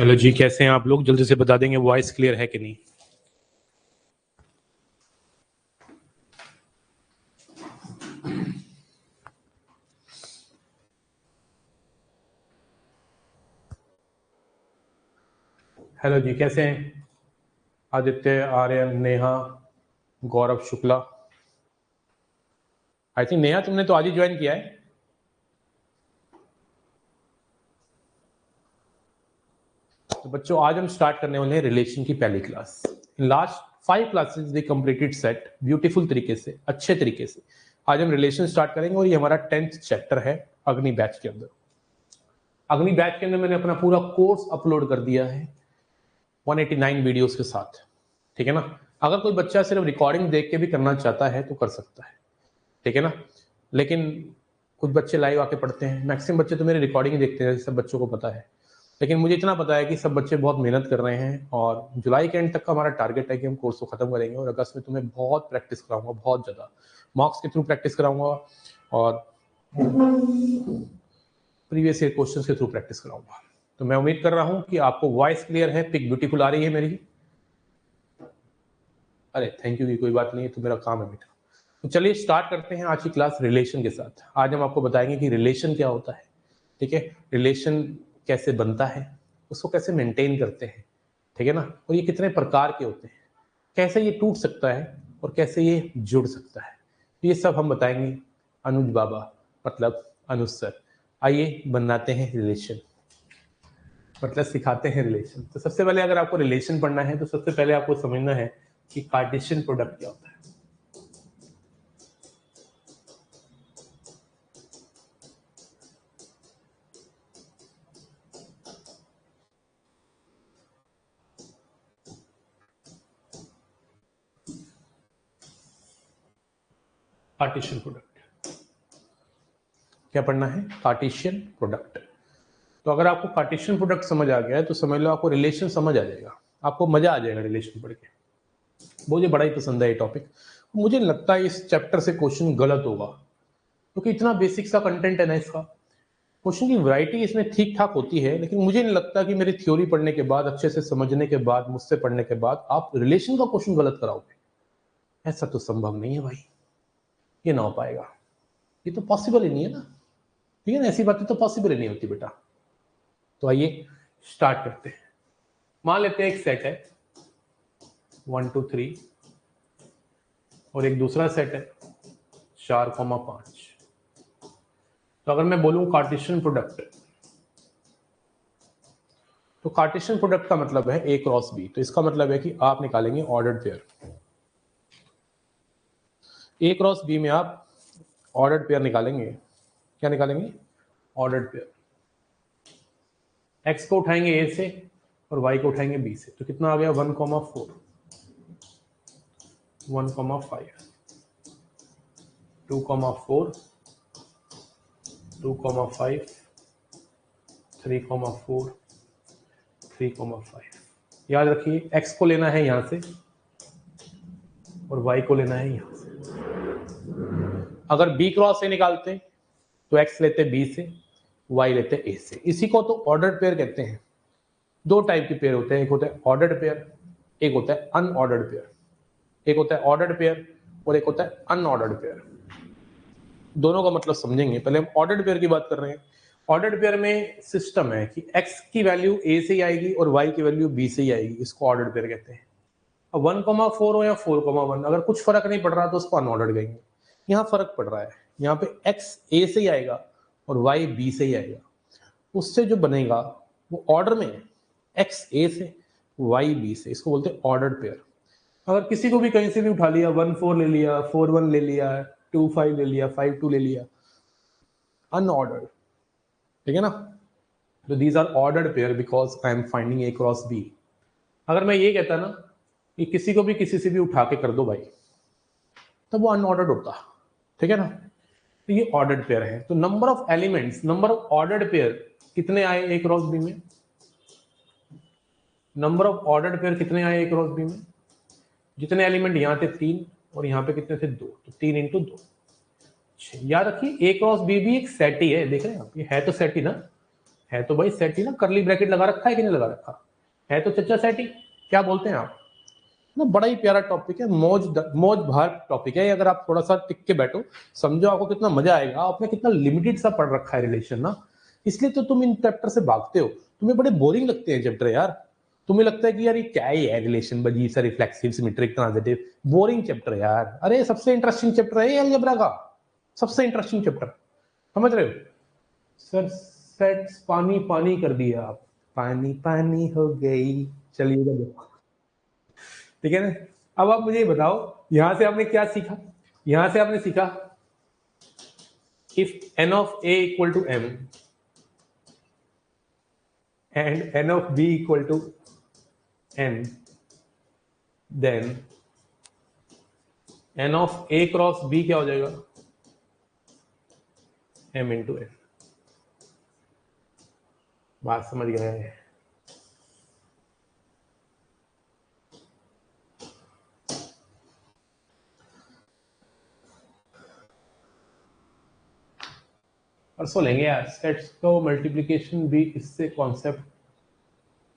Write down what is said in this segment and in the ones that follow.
Hello जी, कैसे हैं आप लोग? जल्दी से बता देंगे वॉइस क्लियर है कि नहीं। हेलो जी, कैसे हैं? आदित्य, आर्यन, नेहा, गौरव शुक्ला। आई थिंक नेहा तुमने तो आज ही ज्वाइन किया है। तो बच्चों, आज हम स्टार्ट करने वाले हैं रिलेशन की पहली class. In last 5 classes we completed set beautiful तरीके से, अच्छे तरीके से। आज हम रिलेशन स्टार्ट करेंगे और ये हमारा 10th चैप्टर है अग्नि बैच के अंदर। अग्नि बैच के अंदर मैंने अपना पूरा कोर्स अपलोड कर दिया है 189 वीडियोस के साथ। ठीक है ना? अगर कोई बच्चा सिर्फ रिकॉर्डिंग देख के भी करना चाहता है तो कर सकता है। ठीक है ना? लेकिन कुछ बच्चे लाइव आके पढ़ते हैं, मैक्सिमम बच्चे तो मेरे रिकॉर्डिंग ही देखते हैं, सब बच्चों को पता है। लेकिन मुझे इतना पता है कि सब बच्चे बहुत मेहनत कर रहे हैं और जुलाई के एंड तक का हमारा टारगेट है कि हम कोर्स को खत्म करेंगे और अगस्त में तुम्हें बहुत प्रैक्टिस कराऊंगा, बहुत ज़्यादा मॉक्स के थ्रू प्रैक्टिस कराऊंगा और प्रीवियस ईयर क्वेश्चंस के थ्रू प्रैक्टिस कराऊंगा। तो मैं उम्मीद कर रहा हूं कि आपको वॉइस क्लियर है, पिक ब्यूटीफुल आ रही है मेरी। अरे थैंक यू की कोई बात नहीं, तो मेरा काम है बेटा। तो चलिए स्टार्ट करते हैं आज की क्लास रिलेशन के साथ। आज हम आपको बताएंगे कि रिलेशन क्या होता है। ठीक है? रिलेशन कैसे बनता है, उसको कैसे मेंटेन करते हैं। ठीक है ना? और ये कितने प्रकार के होते हैं, कैसे ये टूट सकता है और कैसे ये जुड़ सकता है, ये सब हम बताएंगे अनुज बाबा, मतलब अनुज सर। आइए बनाते हैं रिलेशन, मतलब सिखाते हैं रिलेशन। तो सबसे पहले अगर आपको रिलेशन पढ़ना है तो सबसे पहले आपको समझना है कि कार्टेशियन प्रोडक्ट क्या होता है। कार्टेशियन प्रोडक्ट क्या पढ़ना है? Cartesian product. तो अगर आपको कार्टेशियन प्रोडक्ट समझ आ गया है तो समझ लो आपको रिलेशन समझ आ जाएगा, आपको मजा आ जाएगा रिलेशन पढ़ के। मुझे बड़ा ही पसंद है ये टॉपिक। मुझे लगता है इस चैप्टर से क्वेश्चन गलत होगा क्योंकि इतना बेसिक सा कंटेंट है ना इसका। क्वेश्चन की वैरायटी इसमें ठीक ठाक होती है, लेकिन मुझे नहीं लगता कि मेरी थ्योरी पढ़ने के बाद, अच्छे से समझने के बाद, मुझसे पढ़ने के बाद आप रिलेशन का क्वेश्चन गलत कराओगे। ऐसा तो संभव नहीं है भाई, ये ना हो पाएगा, ये तो पॉसिबल ही नहीं है ना। ठीक है ना? ऐसी बातें तो पॉसिबल ही नहीं होती बेटा। तो आइए स्टार्ट करते हैं। मान लेते हैं एक सेट है 1 2 3 और एक दूसरा सेट है 4,5। तो अगर मैं बोलूं कार्टेशियन प्रोडक्ट, तो कार्टेशियन प्रोडक्ट का मतलब है ए क्रॉस बी। तो इसका मतलब है कि आप निकालेंगे ऑर्डर्ड पेयर। ए क्रॉस बी में आप ऑर्डर्ड पेयर निकालेंगे। क्या निकालेंगे? Ordered pair. एक्स को उठाएंगे ए से और वाई को उठाएंगे बी से। तो कितना आ गया? 1,4 1,5 2,4 2,5 3,4 3,5। याद रखिए एक्स को लेना है यहां से और वाई को लेना है यहां से। अगर बी क्रॉस ए निकालते तो एक्स लेते बी से, वाई लेते ए से। इसी को तो ऑर्डर्ड पेयर कहते हैं। दो टाइप के पेयर होते हैं, एक होता है ऑर्डर्ड पेयर, एक होता है अनऑर्डर्ड पेयर। एक होता है ऑर्डर्ड पेयर और एक होता है अनऑर्डर्ड पेयर। दोनों का मतलब समझेंगे। पहले हम ऑर्डर्ड पेयर की बात कर रहे हैं। ऑर्डर्ड पेयर में सिस्टम है कि एक्स की वैल्यू ए से ही आएगी और वाई की वैल्यू बी से ही आएगी, इसको ऑर्डर्ड पेयर कहते हैं। अब 1,4 हो या 4,1, अगर कुछ फर्क नहीं पड़ रहा तो उसको अनऑर्डर्ड कहेंगे। यहाँ फर्क पड़ रहा है, यहाँ पे एक्स ए से ही आएगा और वाई बी से ही आएगा। उससे जो बनेगा वो ऑर्डर में है, एक्स ए से वाई बी से, इसको बोलते हैं ऑर्डर्ड पेयर। अगर किसी को भी कहीं से भी उठा लिया, 1,4 ले लिया, 4,1 ले लिया, 2,5 ले लिया, 5,2 ले लिया, अनऑर्डर्ड। ठीक है ना? तो these are ordered pair because I am finding a cross B. अगर मैं ये कहता ना कि किसी को भी किसी से भी उठा के कर दो भाई, तब वो अनऑर्डर्ड होता। ठीक है ना? तो ये ऑर्डर्ड पेयर है। तो number of elements, number of ordered pair कितने आए ए क्रॉस बी में? नंबर ऑफ ऑर्डर्ड पेयर कितने आए ए क्रॉस बी में? जितने एलिमेंट यहाँ थे 3 और यहाँ पे कितने थे 2, तो 3 × 2। याद रखिए ए क्रॉस बी भी एक सेट ही है। देख रहे हैं आप, ये है तो सेट ही ना। है तो भाई सेट ही ना, करली ब्रैकेट लगा रखा है कि नहीं लगा रखा है, तो चचा सेट ही। क्या बोलते हैं आप ना, बड़ा ही प्यारा टॉपिक है, मौज भर टॉपिक है। अगर आप थोड़ा सा टिक के बैठो, समझो, आपको कितना मजा आएगा। आपने कितना लिमिटेड सा पढ़ रखा है रिलेशन ना, इसलिए तो तुम इन चैप्टर से भागते हो। तुम्हें बड़े बोरिंग लगते हैं चैप्टर यार। तुम्हें लगता है कि यार ये क्या है रिलेशन, बजी सा, reflexive, symmetric, transitive, boring chapter यार। अरे सबसे इंटरेस्टिंग चैप्टर है ये अलजेब्रा का, सबसे इंटरेस्टिंग चैप्टर, समझ रहे हो सर? सेट्स पानी पानी कर दिया आप, पानी पानी हो गई। चलिएगा देखो, ठीक है ना। अब आप मुझे ये बताओ, यहां से आपने क्या सीखा? यहां से आपने सीखा if n of a equal to m and n of b equal to n, then n of a cross b क्या हो जाएगा? m into n। बात समझ गए? परसों लेंगे यार सेट्स को मल्टीप्लिकेशन भी, इससे कॉन्सेप्ट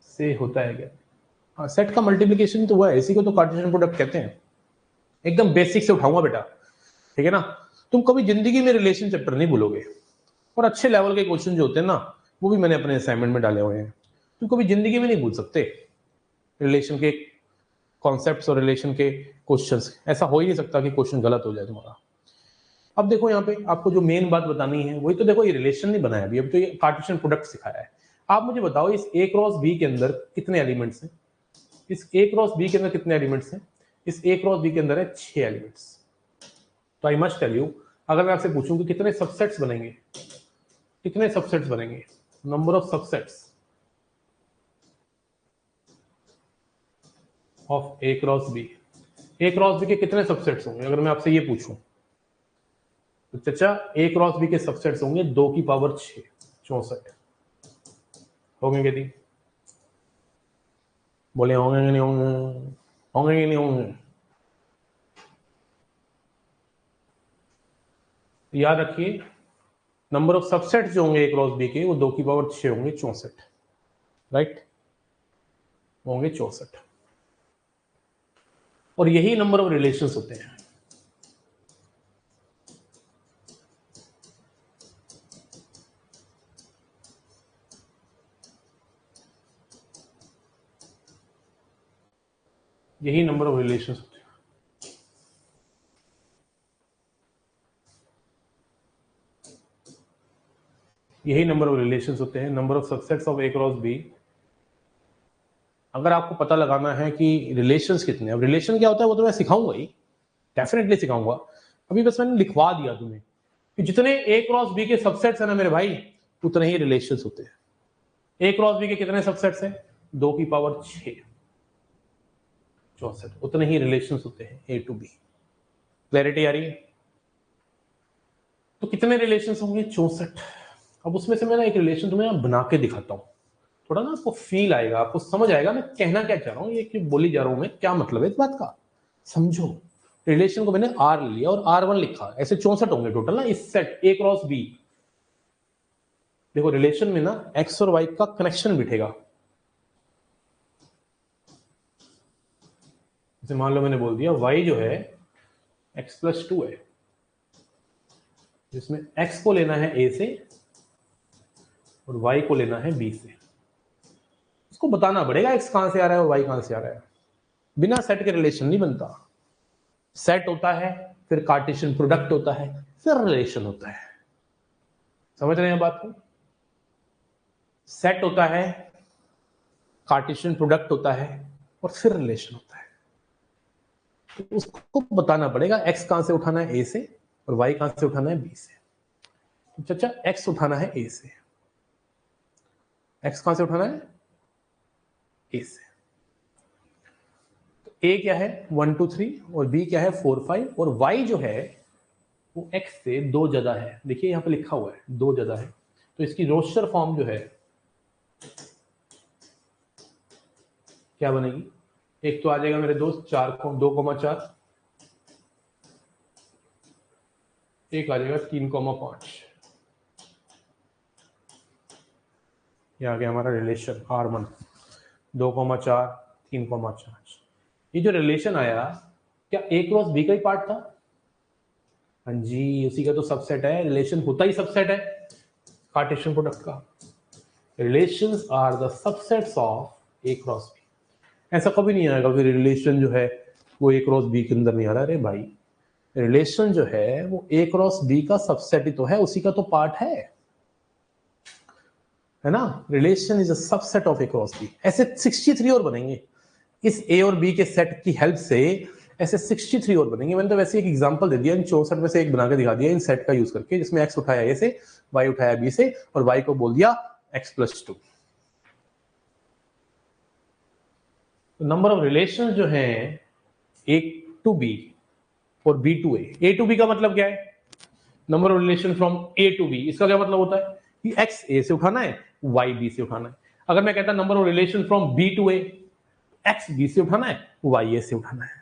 से होता है क्या? हाँ, सेट का मल्टीप्लिकेशन तो हुआ है, इसी को तो कार्टेशियन प्रोडक्ट कहते हैं। एकदम बेसिक से उठाऊंगा बेटा, ठीक है ना। तुम कभी जिंदगी में रिलेशन चैप्टर नहीं भूलोगे, और अच्छे लेवल के क्वेश्चन जो होते हैं ना, वो भी मैंने अपने असाइनमेंट में डाले हुए हैं। तुम कभी जिंदगी में नहीं भूल सकते रिलेशन के कॉन्सेप्ट्स और रिलेशन के क्वेश्चंस। ऐसा हो ही नहीं सकता कि क्वेश्चन गलत हो जाए तुम्हारा। अब देखो यहाँ पे आपको जो मेन बात बतानी है वही तो, देखो ये रिलेशन नहीं बनाया अभी तो ये कार्टेशियन प्रोडक्ट सिखाया है। आप मुझे बताओ इस ए क्रॉस बी के अंदर कितने एलिमेंट्स हैं? इस ए क्रॉस बी के अंदर कितने एलिमेंट्स हैं? इस ए क्रॉस बी के अंदर है 6 एलिमेंट्स। तो आई मस्ट टेल यू, अगर मैं आपसे पूछूं कि कितने सबसेट्स बनेंगे, कितने सबसेट्स बनेंगे, number of subsets of A cross B, A cross B के कितने सबसेट्स होंगे? अगर मैं आपसे ये पूछूं तो चचा ए क्रॉस बी के सबसेट्स होंगे 2 की पावर 6, 64 होंगे यदि? बोले होंगे कि नहीं होंगे? होंगे कि नहीं होंगे? याद रखिए, नंबर ऑफ सबसेट्स जो होंगे ए क्रॉस बी के वो 2 की पावर 6 होंगे, 64, राइट, होंगे 64। और यही नंबर ऑफ रिलेशंस होते हैं। यही नंबर ऑफ रिलेशंस होते हैं। यही नंबर ऑफ रिलेशंस होते हैं, number of subsets of A cross B. अगर आपको पता लगाना है कि रिलेशंस कितने, अब रिलेशन क्या होता है वो तो मैं सिखाऊंगा ही, डेफिनेटली सिखाऊंगा। अभी बस मैंने लिखवा दिया तुम्हें कि जितने ए क्रॉस बी के सबसेट्स है ना मेरे भाई, उतने ही रिलेशंस होते हैं। ए क्रॉस बी के कितने सबसेट्स हैं? 2 की पावर 6, 64, उतने ही रिलेशंस होते हैं ए टू बी। क्लैरिटी आ रही है? तो कितने रिलेशंस होंगे? 64। अब उसमें से मैं ना एक रिलेशन तुम्हें बना के दिखाता हूं, थोड़ा ना आपको फील आएगा, आपको समझ आएगा मैं कहना क्या चाह रहा हूं, ये कि बोली जा रहा हूं मैं, क्या मतलब है इस बात का, समझो। रिलेशन को मैंने आर लिया और R1 लिखा, ऐसे 64 होंगे टोटल ना इस सेट ए क्रॉस बी। देखो रिलेशन में ना एक्स और वाई का कनेक्शन बिठेगा। जैसे मान लो मैंने बोल दिया y जो है x+2 है, जिसमें x को लेना है a से और y को लेना है b से। इसको बताना पड़ेगा x कहां से आ रहा है और y कहां से आ रहा है। बिना सेट के रिलेशन नहीं बनता। सेट होता है, फिर कार्टेशियन प्रोडक्ट होता है, फिर रिलेशन होता है। समझ रहे हैं बात को? सेट होता है, कार्टेशियन प्रोडक्ट होता है, और फिर रिलेशन होता है। तो उसको बताना पड़ेगा x कहां से उठाना है a से और y कहां से उठाना है b से। तो चाचा x उठाना है a से, x कहां से उठाना है? a से। तो a क्या है? 1 2 3 और b क्या है? 4 5, और y जो है वो x से 2 ज्यादा है। देखिए यहां पे लिखा हुआ है 2 ज्यादा है, तो इसकी रोस्टर फॉर्म जो है क्या बनेगी? एक तो आ जाएगा मेरे दोस्त 2,4, एक आ जाएगा 3,5। ये आ गया हमारा रिलेशन R1 2,4 3,4। ये जो रिलेशन आया क्या A क्रॉस B का ही पार्ट था? हाँ जी, उसी का तो सबसेट है, रिलेशन होता ही सबसेट है कार्टेशियन प्रोडक्ट का। Relations are the subsets of A cross B। ऐसा कभी नहीं आएगा कि रिलेशन जो है वो A क्रॉस B के अंदर नहीं आ रहा। अरे भाई, रिलेशन जो है वो A क्रॉस B का सबसेट ही तो है, उसी का तो पार्ट है ना। Relation is a subset of A cross B। ऐसे 63 और बनेंगे इस A और B के सेट की हेल्प से, ऐसे 63 और बनेंगे। मैंने तो वैसे एक एग्जांपल दे दिया, इन 64 में से एक बना के दिखा दिया इन सेट का यूज करके, जिसमें x उठाया A से, y उठाया B से और y को बोल दिया x+2। तो नंबर ऑफ रिलेशन जो है A to B और B to A to B का मतलब क्या है? Number of relation from A to B। इसका क्या मतलब होता है कि x A से उठाना है, y B से उठाना है। अगर मैं कहता number of relation from B to A, x B से उठाना है, y A से उठाना है।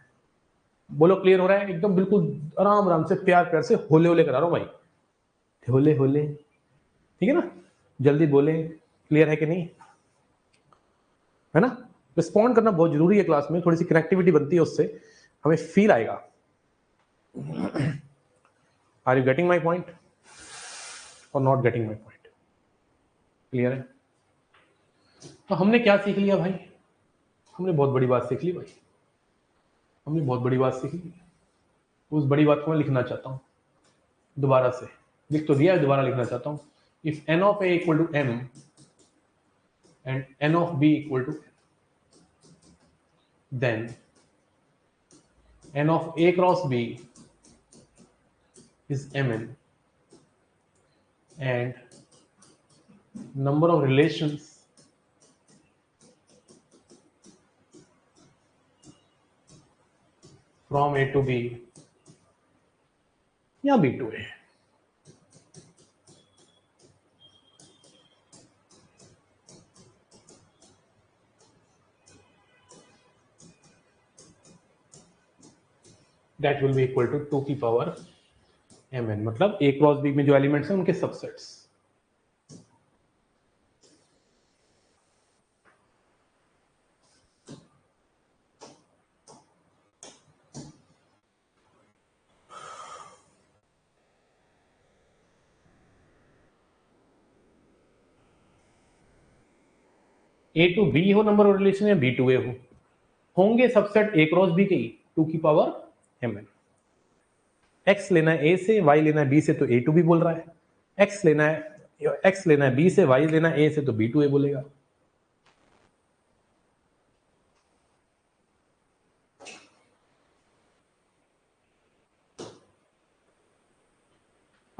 बोलो क्लियर हो रहा है? एकदम बिल्कुल आराम आराम से प्यार प्यार से होले होले करा रहा हूं भाई, होले होले, ठीक है ना। जल्दी बोले, क्लियर है कि नहीं, है ना। रिस्पॉन्ड करना बहुत जरूरी है क्लास में, थोड़ी सी कनेक्टिविटी बनती है, उससे हमें फील आएगा। Are you getting my point और not getting my point? Clear है? तो हमने क्या सीख लिया भाई? हमने बहुत बड़ी बात सीख ली भाई, हमने बहुत बड़ी बात सीख ली। उस बड़ी बात को मैं लिखना चाहता हूं दोबारा से, लिख तो दिया है, दोबारा लिखना चाहता हूं। If n of A equal to m and n of B equal to n, then n of A cross B is mn and number of relations from A to B या B to A। That will be equal to 2 की power mn, मतलब A cross B में जो elements हैं उनके subsets. A to B हो number of relation या B to A हो, होंगे सबसेट A क्रॉस B के ही, 2 की पावर mn। x लेना है A से, y लेना है B से, तो A टू B बोल रहा है। x लेना है B से, y लेना है A से, तो B टू A बोलेगा।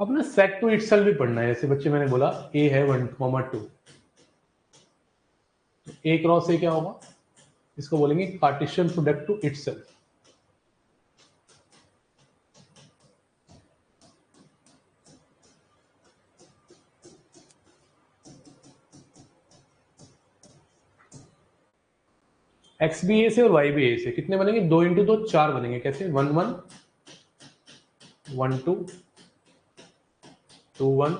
अब ना सेट टू इटसेल्फ भी पढ़ना है। जैसे बच्चे मैंने बोला A है 1,2, तो A क्रॉस A क्या होगा? इसको बोलेंगे Cartesian product to itself. X भी ए से और वाई भी ए से, कितने बनेंगे? 2 इंटू 2 4 बनेंगे। कैसे? 1 1 1 2 2 1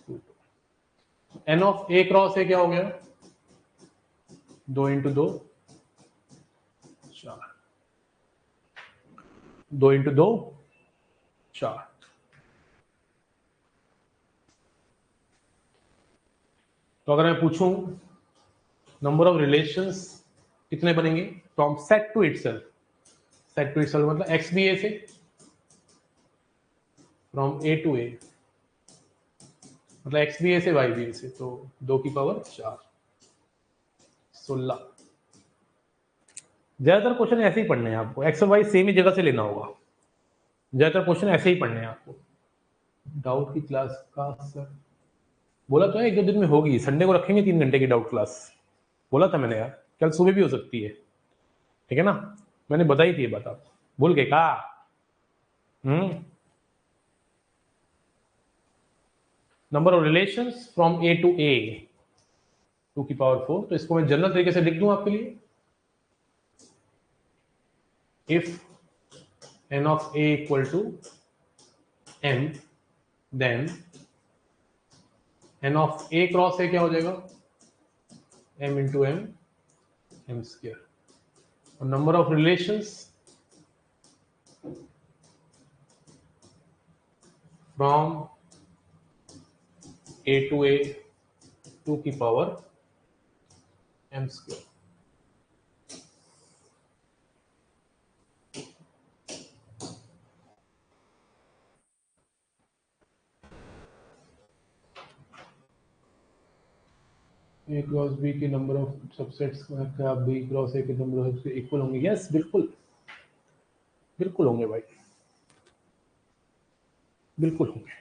2 2। N of A cross A क्या हो गया? 2 इंटू 2 4, 2 इंटू 2 4। तो अगर मैं पूछूं नंबर ऑफ रिलेशंस कितने बनेंगे from set to itself? Set to itself मतलब एक्स बी ए से, फ्रॉम ए टू ए, मतलब एक्स बी ए से वाई बी ए से, तो 2 की पावर 4, 16। ज्यादातर क्वेश्चन ऐसे ही पढ़ने हैं आपको, एक्स और वाई सेम ही जगह से लेना होगा। ज्यादातर क्वेश्चन ऐसे ही पढ़ने हैं आपको। डाउट की क्लास का सर बोला तो है 1-2 दिन में होगी, संडे को रखेंगे 3 घंटे की डाउट क्लास, बोला था मैंने यार। कल सुबह भी हो सकती है, ठीक है ना। मैंने बताई थी ये बात, आप भूल गए का? Number of relations from A to A, 2 की पावर 4। तो इसको मैं जनरल तरीके से लिख दूं आपके लिए। If n of a equal to m, then n of A cross A क्या हो जाएगा, m into m, m square, और number of relations from A to A two की power m square. A cross B के number of subsets का B cross A के number of equal होंगे। Yes बिल्कुल, बिल्कुल होंगे भाई, बिल्कुल होंगे।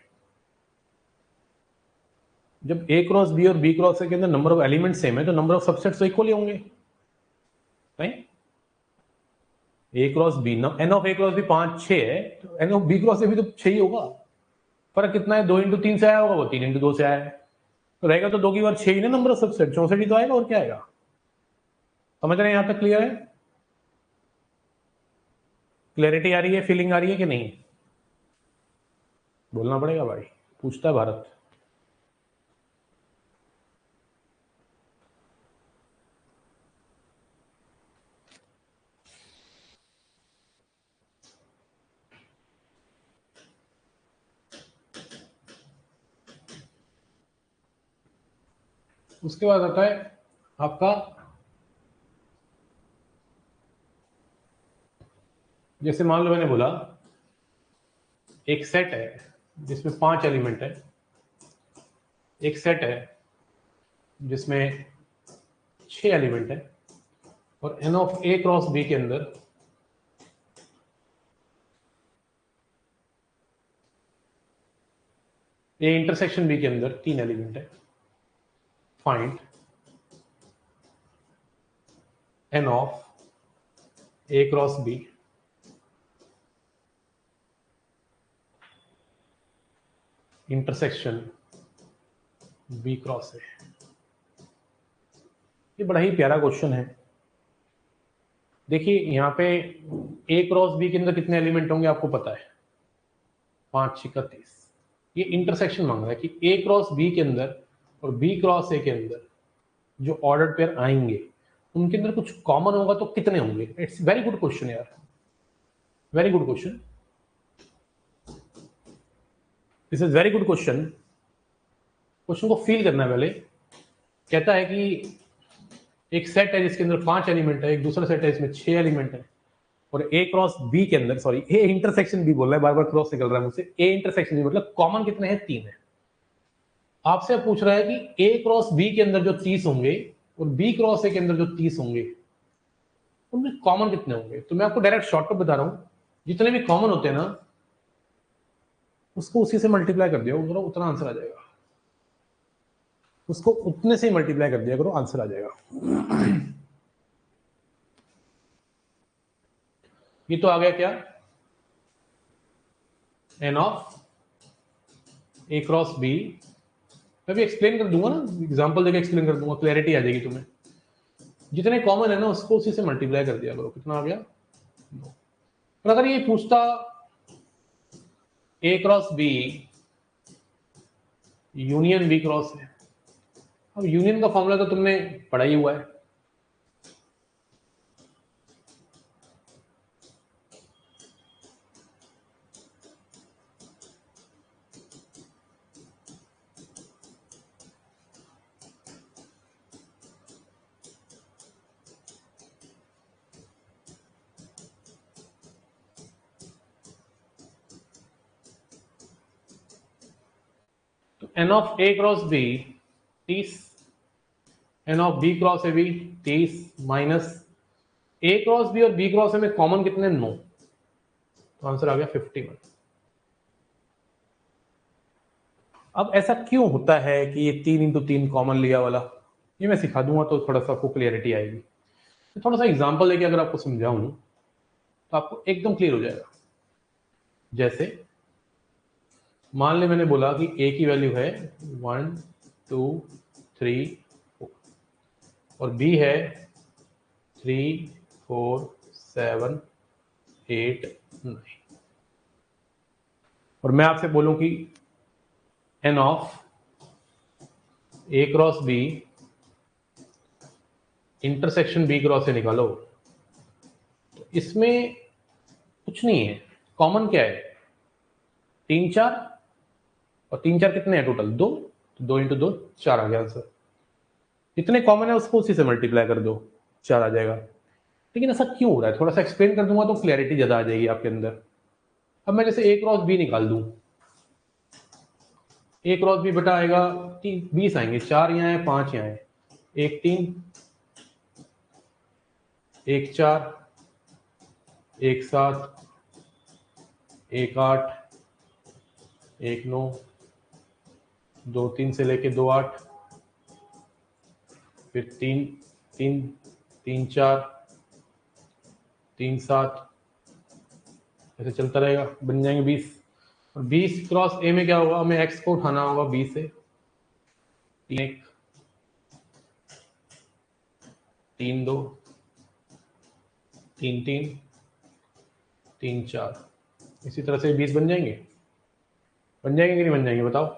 जब ए क्रॉस बी और बी क्रॉस ए के अंदर नंबर ऑफ एलिमेंट सेम है तो नंबर ऑफ सबसेट्स तो इक्वल ही होंगे, right. A cross B, n of A cross B 5 6 है, तो n of B cross A भी तो 6 ही होगा। फर्क कितना है, 2 इंटू 3 से आया होगा, वो 3 इंटू 2 से आया है, तो रहेगा तो 2 की बार 6 ही ना नंबर ऑफ सबसेट, 64 ही तो आएगा, और क्या आएगा। समझ रहे हैं, यहां तक क्लियर है, क्लैरिटी आ रही है, फीलिंग आ रही है कि नहीं, बोलना पड़ेगा भाई, पूछता है भारत। उसके बाद आता है आपका, जैसे मान लो मैंने बोला एक सेट है जिसमें 5 एलिमेंट है, एक सेट है जिसमें 6 एलिमेंट है, और n of A cross B के अंदर ए इंटरसेक्शन बी के अंदर 3 एलिमेंट है। Find n of A cross B intersection B cross A. ये बड़ा ही प्यारा क्वेश्चन है। देखिए यहाँ पे ए क्रॉस बी के अंदर कितने एलिमेंट होंगे आपको पता है, 5 6 30। ये इंटरसेक्शन मांग रहा है कि ए क्रॉस बी के अंदर और बी क्रॉस ए के अंदर जो ऑर्डर पेयर आएंगे उनके अंदर कुछ कॉमन होगा तो कितने होंगे। इट्स वेरी गुड क्वेश्चन यार, very good question, this is very good question. Question को फील करना है पहले। कहता है कि एक सेट है जिसके अंदर 5 एलिमेंट है, एक दूसरा सेट है इसमें 6 एलिमेंट है, और ए क्रॉस बी के अंदर, सॉरी ए इंटरसेक्शन बी बोल रहा है, बार बार क्रॉस निकल रहा है मुझसे, ए इंटरसेक्शन बी मतलब कॉमन कितने हैं, 3 है। आपसे पूछ रहा है कि ए क्रॉस बी के अंदर जो 30 होंगे और बी क्रॉस ए के अंदर जो 30 होंगे उनमें कॉमन कितने होंगे। तो मैं आपको डायरेक्ट शॉर्टकट बता रहा हूं, जितने भी कॉमन होते हैं ना उसको उसी से मल्टीप्लाई कर दिया करो, उतना आंसर आ जाएगा। उसको उतने से ही मल्टीप्लाई कर दिया करो, आंसर आ जाएगा। ये तो आ गया क्या, n of A cross B. मैं भी एक्सप्लेन कर दूंगा ना, एग्जांपल देके एक्सप्लेन कर दूंगा, क्लैरिटी आ जाएगी तुम्हें। जितने कॉमन है ना उसको उसी से मल्टीप्लाई कर दिया करो, कितना आ गया 2। और अगर ये पूछता A cross B union B cross है, अब यूनियन का फॉर्मूला तो तुमने पढ़ा ही हुआ है, n of A cross B 30, n of B cross A B 30 minus A cross B और बी क्रॉस ए में कॉमन कितने, 9, तो आंसर आ गया 51। अब ऐसा क्यों होता है कि ये 3 इंटू 3 कॉमन लिया वाला, ये मैं सिखा दूंगा तो थोड़ा सा आपको क्लियरिटी आएगी। तो थोड़ा सा एग्जांपल लेके अगर आपको समझाऊं तो आपको एकदम क्लियर हो जाएगा। जैसे मान ले मैंने बोला कि ए की वैल्यू है 1 2 3 4 और बी है 3 4 7 8 9, और मैं आपसे बोलूं कि n of A cross B intersection B cross से निकालो, तो इसमें कुछ नहीं है, कॉमन क्या है, 3 4, और 3 4 कितने हैं टोटल, 2, तो 2 इंटू 2 4 आ गया आंसर। जितने कॉमन है उसको उसी से मल्टीप्लाई कर दो, 4 आ जाएगा। लेकिन ऐसा क्यों हो रहा है, थोड़ा सा एक्सप्लेन कर दूंगा तो क्लैरिटी ज्यादा आ जाएगी आपके अंदर। अब मैं जैसे ए क्रॉस बी निकाल दूं, ए क्रॉस बी बटा आएगा 20 आएंगे, 4 यहाँ है 5 यहाँ है, 1 3 1 4 1 7 1 8 1 9 2 3 से लेके 2 8, फिर 3 3 3 4 3 7, ऐसे चलता रहेगा, बन जाएंगे 20। और 20 क्रॉस ए में क्या होगा, हमें एक्स को उठाना होगा 20 से, 3 3 2 3 3 3 4, इसी तरह से 20 बन जाएंगे, बन जाएंगे कि नहीं बन जाएंगे बताओ।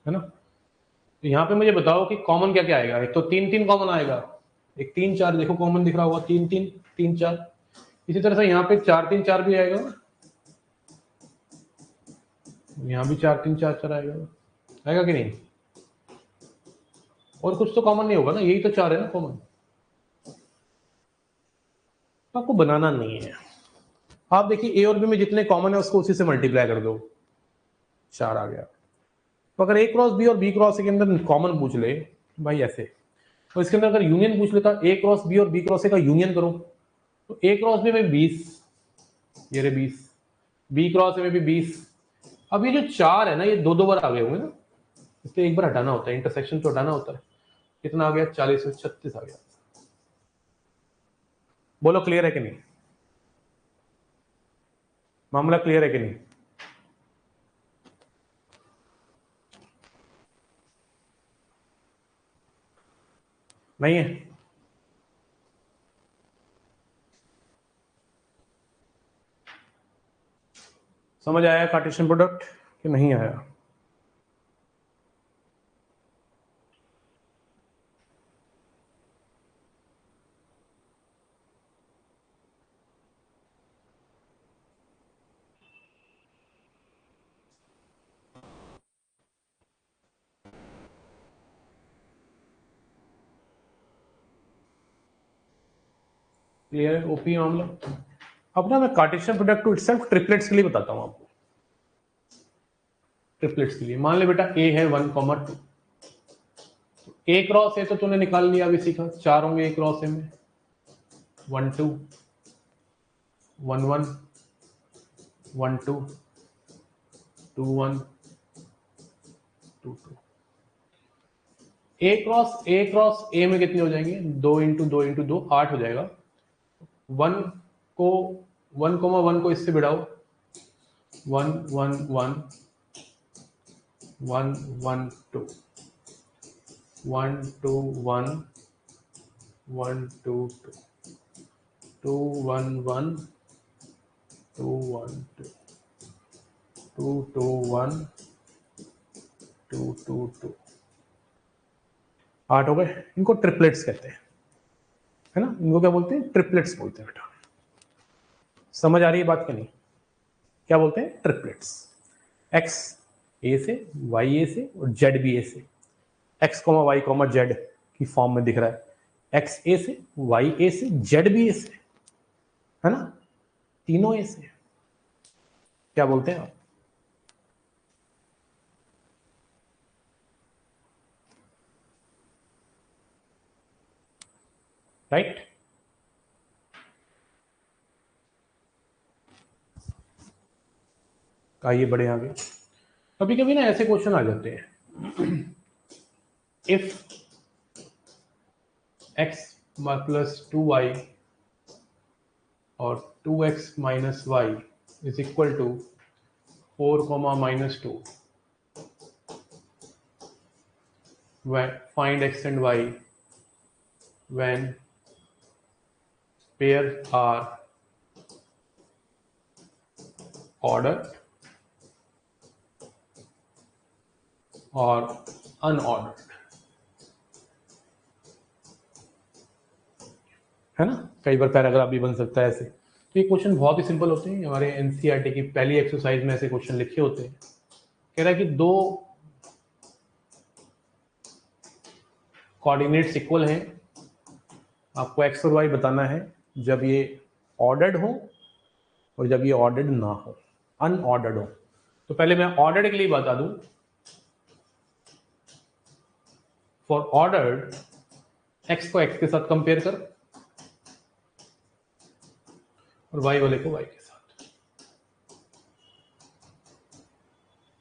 है ना, तो यहाँ पे मुझे बताओ कि कॉमन क्या क्या आएगा। एक तो 3 3 कॉमन आएगा, एक 3 4 देखो कॉमन दिख रहा होगा, 3 3 3 4। इसी तरह से यहाँ पे 4 3 4 भी आएगा, यहाँ भी 4 3 4 4 आएगा, आएगा कि नहीं। और कुछ तो कॉमन नहीं होगा ना, यही तो 4 है ना कॉमन, आपको बनाना नहीं है। आप देखिए ए और बी में जितने कॉमन है उसको उसी से मल्टीप्लाई कर दो, 4 आ गया। तो अगर ए क्रॉस बी और बी क्रॉस ए के अंदर कॉमन पूछ ले भाई ऐसे, तो इसके अंदर अगर यूनियन पूछ लेता, ए क्रॉस बी और बी क्रॉस ए का यूनियन करो, तो ए क्रॉस बी में 20, ये रहे 20, बी क्रॉस ए में भी 20। अब ये जो 4 है ना, ये दो दो बार आ गए होंगे ना, इसलिए एक बार हटाना होता है, इंटरसेक्शन तो हटाना होता है। कितना आ गया, 40 में 36 आ गया। बोलो क्लियर है कि नहीं, मामला क्लियर है कि नहीं। नहीं है, समझ आया कार्टेशियन प्रोडक्ट कि नहीं आया। क्लियर है ओपी मामला। अब ना मैं Cartesian product to itself triplets के लिए बताता हूं आपको। ट्रिपलेट्स के लिए मान ले बेटा ए है 1,2, ए क्रॉस है तो तूने निकाल लिया, अभी सीखा, 4 होंगे ए क्रॉस ए में, 1 2 1 1 1 2 2 1 2 2। ए क्रॉस ए में कितने हो जाएंगे, 2 इंटू 2 इंटू 2 8 हो जाएगा। 1 को 1,1 को इससे बिड़ाओ, 1 1 1 1 1 2 1 2 1 1 2 2 2 1 1 2 1 2 2 2 1 2 2 2। 8 हो गए, इनको ट्रिपलेट्स कहते हैं, है ना, इनको क्या बोलते हैं, ट्रिपलेट्स बोलते हैं बेटा। समझ आ रही है बात कि नहीं, क्या बोलते हैं, ट्रिपलेट्स। एक्स ए से, वाई ए से और जेड भी ए से, X comma Y comma Z की फॉर्म में दिख रहा है, एक्स ए से, वाई ए से, जेड भी ए से, है ना, तीनों ए से, क्या बोलते हैं आप, राइट। आइए बड़े आगे। कभी कभी ना ऐसे क्वेश्चन आ जाते हैं, इफ x प्लस 2y और 2x minus Y is equal to 4 comma minus 2, find x and y when pairs are ordered और अनऑर्डर्ड, है ना। कई बार पैराग्राफ भी बन सकता है ऐसे। तो ये क्वेश्चन बहुत ही सिंपल होते हैं, हमारे एनसीईआरटी की पहली एक्सरसाइज में ऐसे क्वेश्चन लिखे होते हैं। कह रहा है कि दो कोऑर्डिनेट्स इक्वल हैं, आपको एक्स और वाई बताना है जब ये ऑर्डर्ड हो और जब ये ऑर्डर्ड ना हो, अनऑर्डर्ड हो। तो पहले मैं ऑर्डर्ड के लिए बता दूं, फॉर ऑर्डर्ड एक्स को एक्स के साथ कंपेयर कर और वाई वाले को वाई के साथ,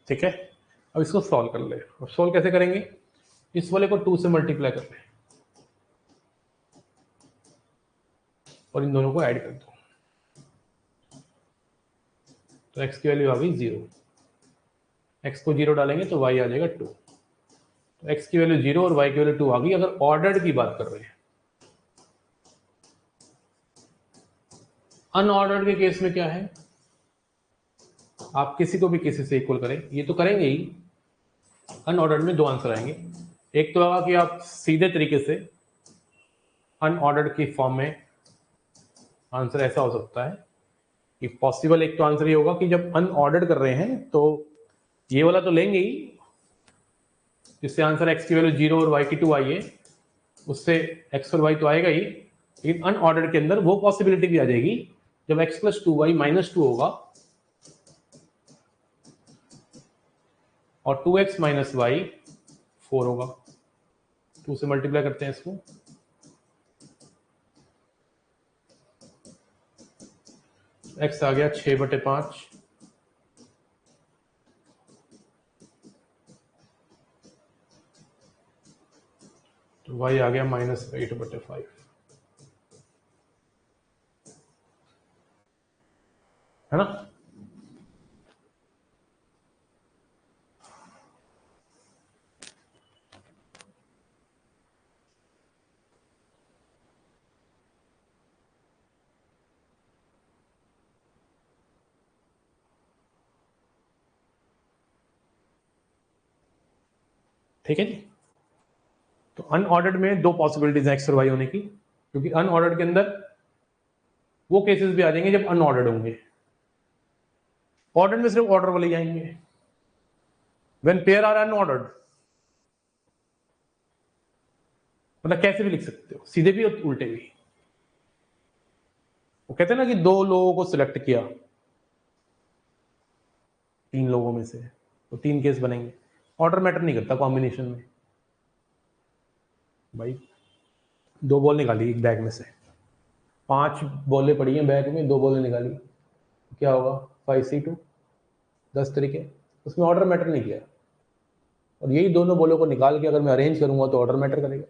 ठीक है। अब इसको सॉल्व कर ले। और सॉल्व कैसे करेंगे, इस वाले को 2 से मल्टीप्लाई कर ले और इन दोनों को ऐड कर दो, तो x की वैल्यू आ गई 0। x को 0 डालेंगे तो y आ जाएगा 2। तो x की वैल्यू 0 और y की वैल्यू 2 आ गई। अगर ऑर्डर्ड की बात कर रहे हैं, अनऑर्डर्ड के केस में क्या है, आप किसी को भी किसी से इक्वल करें, ये तो करेंगे ही। अनऑर्डर्ड में 2 आंसर आएंगे। एक तो आगा कि आप सीधे तरीके से अनऑर्डर्ड की फॉर्म में आंसर ऐसा हो सकता है कि पॉसिबल, एक तो आंसर ये होगा कि जब अनऑर्डर्ड कर रहे हैं तो ये वाला तो लेंगे ही, जिससे आंसर x की वैल्यू 0 और y की 2 आई है, उससे x और y तो आएगा ही। लेकिन अनऑर्डर्ड के अंदर वो पॉसिबिलिटी भी आ जाएगी जब x प्लस 2y माइनस 2 होगा और 2x माइनस वाई 4 होगा। 2 से मल्टीप्लाई करते हैं इसको, x आ गया 6/5, तो y आ गया -8/5, है ना। ठीक है जी। तो अनऑर्डर्ड में 2 पॉसिबिलिटीज है एक्स और वाई होने की, क्योंकि अनऑर्डर्ड के अंदर वो केसेस भी आ जाएंगे जब अनऑर्डर्ड होंगे। ऑर्डर्ड में सिर्फ ऑर्डर वाले ही आएंगे। व्हेन पेयर आर अनऑर्डर्ड, मतलब कैसे भी लिख सकते हो, सीधे भी और उल्टे भी। वो कहते हैं ना कि 2 लोगों को सिलेक्ट किया 3 लोगों में से, तो 3 केस बनेंगे। ऑर्डर मैटर नहीं करता कॉम्बिनेशन में। भाई 2 बॉल निकाली एक बैग में से, 5 बॉलें पड़ी हैं बैग में, 2 बॉलें निकाली, क्या होगा 5C2, 10 तरीके। उसमें ऑर्डर मैटर नहीं किया। और यही दोनों बॉलों को निकाल के अगर मैं अरेंज करूंगा तो ऑर्डर मैटर करेगा।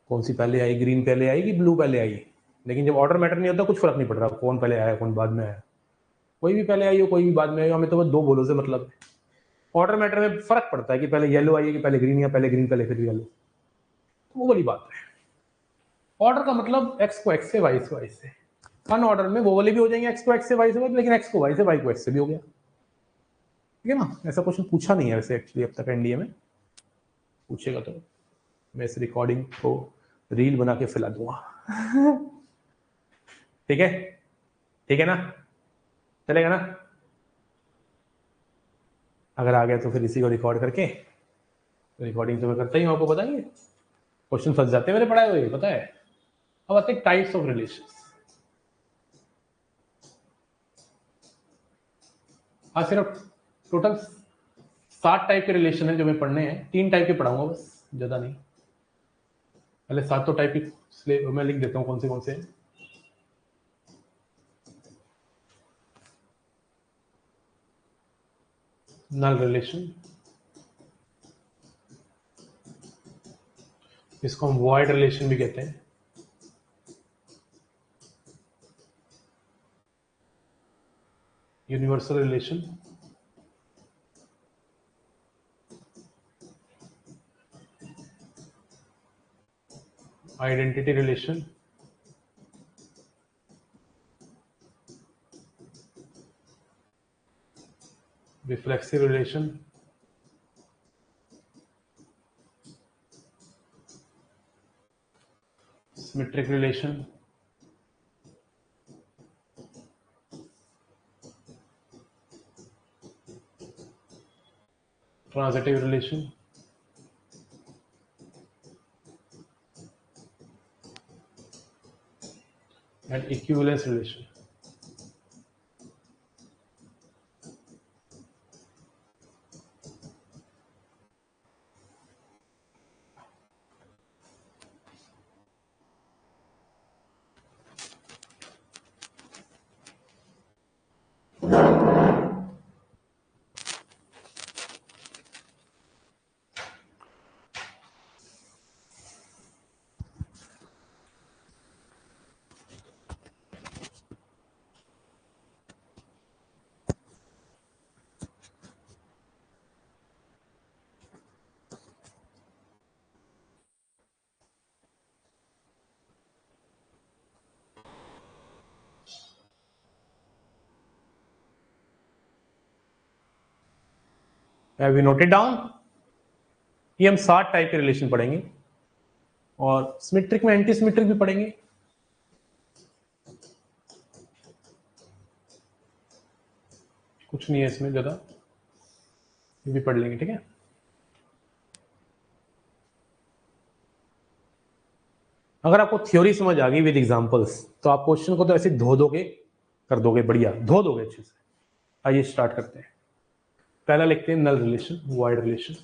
कौन सी पहले आई, ग्रीन पहले आई कि ब्लू पहले आई। लेकिन जब ऑर्डर मैटर नहीं होता, कुछ फर्क नहीं पड़ रहा कौन पहले आया कौन बाद में आया। कोई भी पहले आई हो कोई भी बाद में आई हो, हमें तो बस 2 बॉलों से मतलब है। ऑर्डर मैटर में फर्क पड़ता है कि पहले येलो आई है कि पहले ग्रीन, या पहले ग्रीन पहले फिर येलो। वो वाली बात है। ऑर्डर का मतलब एक्स को एक्स से, वाई से वाई से। अनऑर्डर में वो वाले भी हो जाएंगे, एक्स को एक्स से वाई से, लेकिन एक्स को वाई से, वाई को एक्स से भी हो गया। ठीक है ना। ऐसा क्वेश्चन पूछा नहीं है वैसे एक्चुअली अब तक एनडीए में। पूछेगा तो मैं इस रिकॉर्डिंग को रील बना के फैला दूंगा। ठीक है, ठीक है ना, चलेगा ना। अगर आ गया तो फिर इसी को रिकॉर्ड करके, रिकॉर्डिंग तो मैं करता ही हूं, आपको बताइए क्वेश्चन फंस जाते हैं मेरे पढ़ाए हुए, पता है। अब आते हैं टाइप्स ऑफ रिलेशंस। आज सिर्फ टोटल 7 टाइप के रिलेशन है जो मैं पढ़ने हैं। 3 टाइप के पढ़ाऊंगा बस, ज्यादा नहीं। पहले 7 तो टाइप की मैं लिख देता हूँ कौन से हैं। नल रिलेशन, इसको हम वॉइड रिलेशन भी कहते हैं। Universal relation, identity relation, reflexive relation, symmetric relation, transitive relation, and equivalence relation. Have you noted down? ये हम 7 टाइप के रिलेशन पढ़ेंगे और सिमेट्रिक में एंटी सिमेट्रिक भी पढ़ेंगे। कुछ नहीं है इसमें ज्यादा, ये भी पढ़ लेंगे, ठीक है। अगर आपको थ्योरी समझ आ गई विद एग्जांपल्स तो आप क्वेश्चन को तो ऐसे धो दोगे, कर दोगे, बढ़िया धो दोगे अच्छे से। आइए स्टार्ट करते हैं। पहला लिखते हैं null relation, void relation,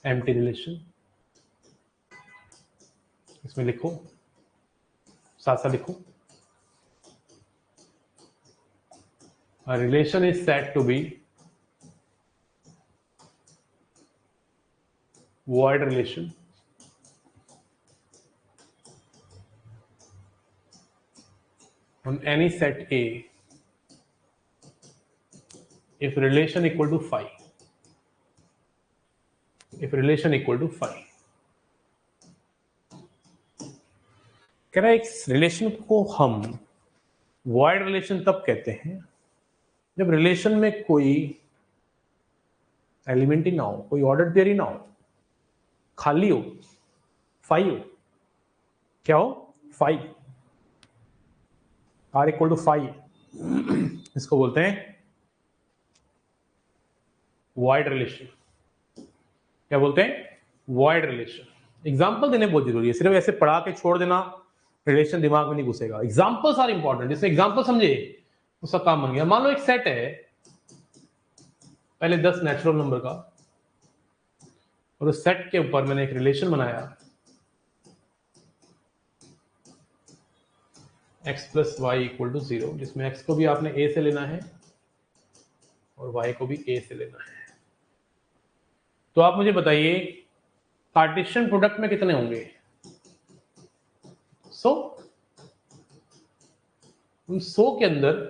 empty relation. इसमें लिखो, साथ साथ लिखो। A relation is said to be void relation on any set A if relation equal to phi. If relation equal to phi. कह रहा है इस रिलेशन को हम void रिलेशन तब कहते हैं जब रिलेशन में कोई एलिमेंट ही ना हो, कोई ऑर्डर पेयर ही ना हो, खाली हो, फाई हो। क्या हो? Phi. R equal to phi, इसको बोलते हैं वॉइड रिलेशन। क्या बोलते हैं? Void relation. एग्जाम्पल देने बहुत जरूरी है, सिर्फ ऐसे पढ़ा के छोड़ देना रिलेशन दिमाग में नहीं घुसेगा। Examples are important. जिसने एग्जाम्पल समझे उसका काम बन गया। मान लो एक सेट है, पहले 10 नेचुरल नंबर का, और उस सेट के ऊपर मैंने एक रिलेशन बनाया x plus Y equal to 0, जिसमें x को भी आपने a से लेना है और y को भी a से लेना है। तो आप मुझे बताइए कार्टेशियन प्रोडक्ट में कितने होंगे? 100। उन 100 के अंदर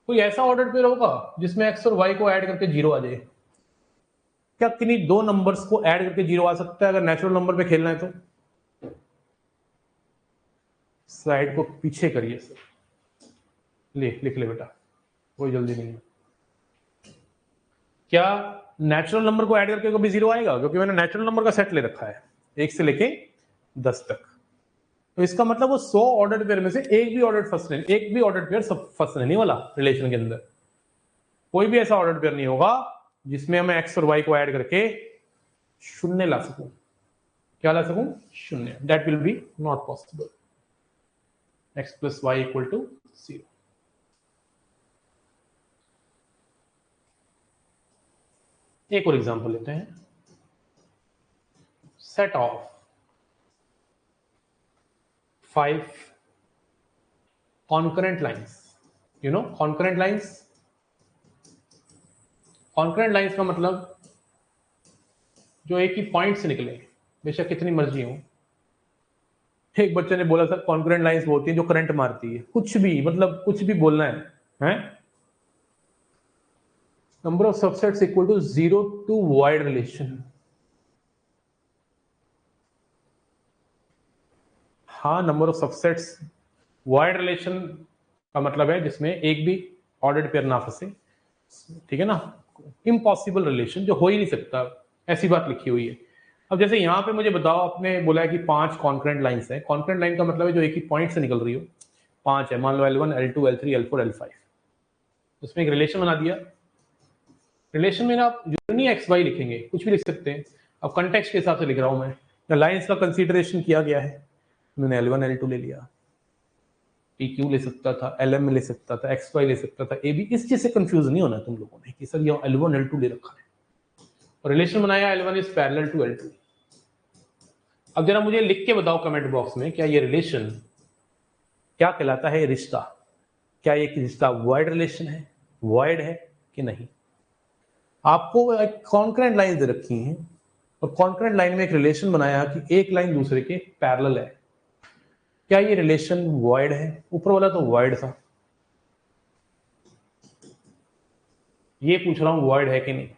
कोई ऐसा ऑर्डर पेयर होगा जिसमें x और y को ऐड करके 0 आ जाए? क्या किन्हीं 2 नंबर्स को ऐड करके 0 आ सकता है अगर नेचुरल नंबर पे खेलना है तो? स्लाइड को पीछे करिए सर, लिख ले बेटा, कोई जल्दी नहीं है। क्या नेचुरल नंबर को ऐड करके कभी 0 आएगा? क्योंकि मैंने नेचुरल नंबर का सेट ले रखा है 1 से लेके 10 तक। तो इसका मतलब वो 100 ऑर्डर्ड पेयर में से एक भी ऑर्डर्ड पेयर फंसने नहीं वाला रिलेशन के अंदर। कोई भी ऐसा ऑर्डर्ड पेयर नहीं होगा जिसमें मैं x और y को ऐड करके 0 ला सकूं। क्या ला सकूं? 0। That will be not possible. x plus Y equal to 0। एक और एग्जांपल लेते हैं। Set of 5 concurrent lines. You know concurrent lines? Concurrent lines का मतलब जो एक ही पॉइंट से निकले। बेशक कितनी मर्जी हो। एक बच्चे ने बोला सर कॉन्करेंट लाइंस वो होती है जो करंट मारती है, कुछ भी मतलब कुछ भी बोलना है, हैं? Number of subsets equal to 0 to void relation. हाँ, number of subsets void relation का मतलब है जिसमें एक भी ऑर्डर्ड पेयर ना फंसे, ठीक है ना। इम्पॉसिबल रिलेशन, जो हो ही नहीं सकता, ऐसी बात लिखी हुई है। अब जैसे यहाँ पे मुझे बताओ, आपने बोला है कि 5 कॉन्करेंट लाइंस है। कॉन्करेंट लाइन का मतलब है जो एक ही पॉइंट से निकल रही हो। 5 है, मान लो L1 L2 L3 L4 L5, उसमें एक रिलेशन बना दिया। रिलेशन में ना आप जो नहीं एक्स वाई लिखेंगे, कुछ भी लिख सकते हैं। अब कंटेक्स्ट के हिसाब से लिख रहा हूं मैं, लाइंस का कंसीडरेशन किया गया है। मैंने L1 L2 ले लिया, PQ ले सकता था, LM ले सकता था, XY ले सकता था, AB। इस चीज से कंफ्यूज नहीं होना तुम लोगों ने कि सर ये L1 L2 ले रखा है और रिलेशन बनाया L1 is parallel to L2। अब जरा मुझे लिख के बताओ कमेंट बॉक्स में, क्या ये रिलेशन क्या कहलाता है? ये रिश्ता, क्या ये रिश्ता वाइड रिलेशन है, वाइड है कि नहीं? आपको कॉन्करेंट लाइन दे रखी हैं और कॉन्करेंट लाइन में एक रिलेशन बनाया कि एक लाइन दूसरे के पैरेलल है। क्या ये रिलेशन वाइड है? ऊपर वाला तो वाइड था, ये पूछ रहा हूं वाइड है कि नहीं,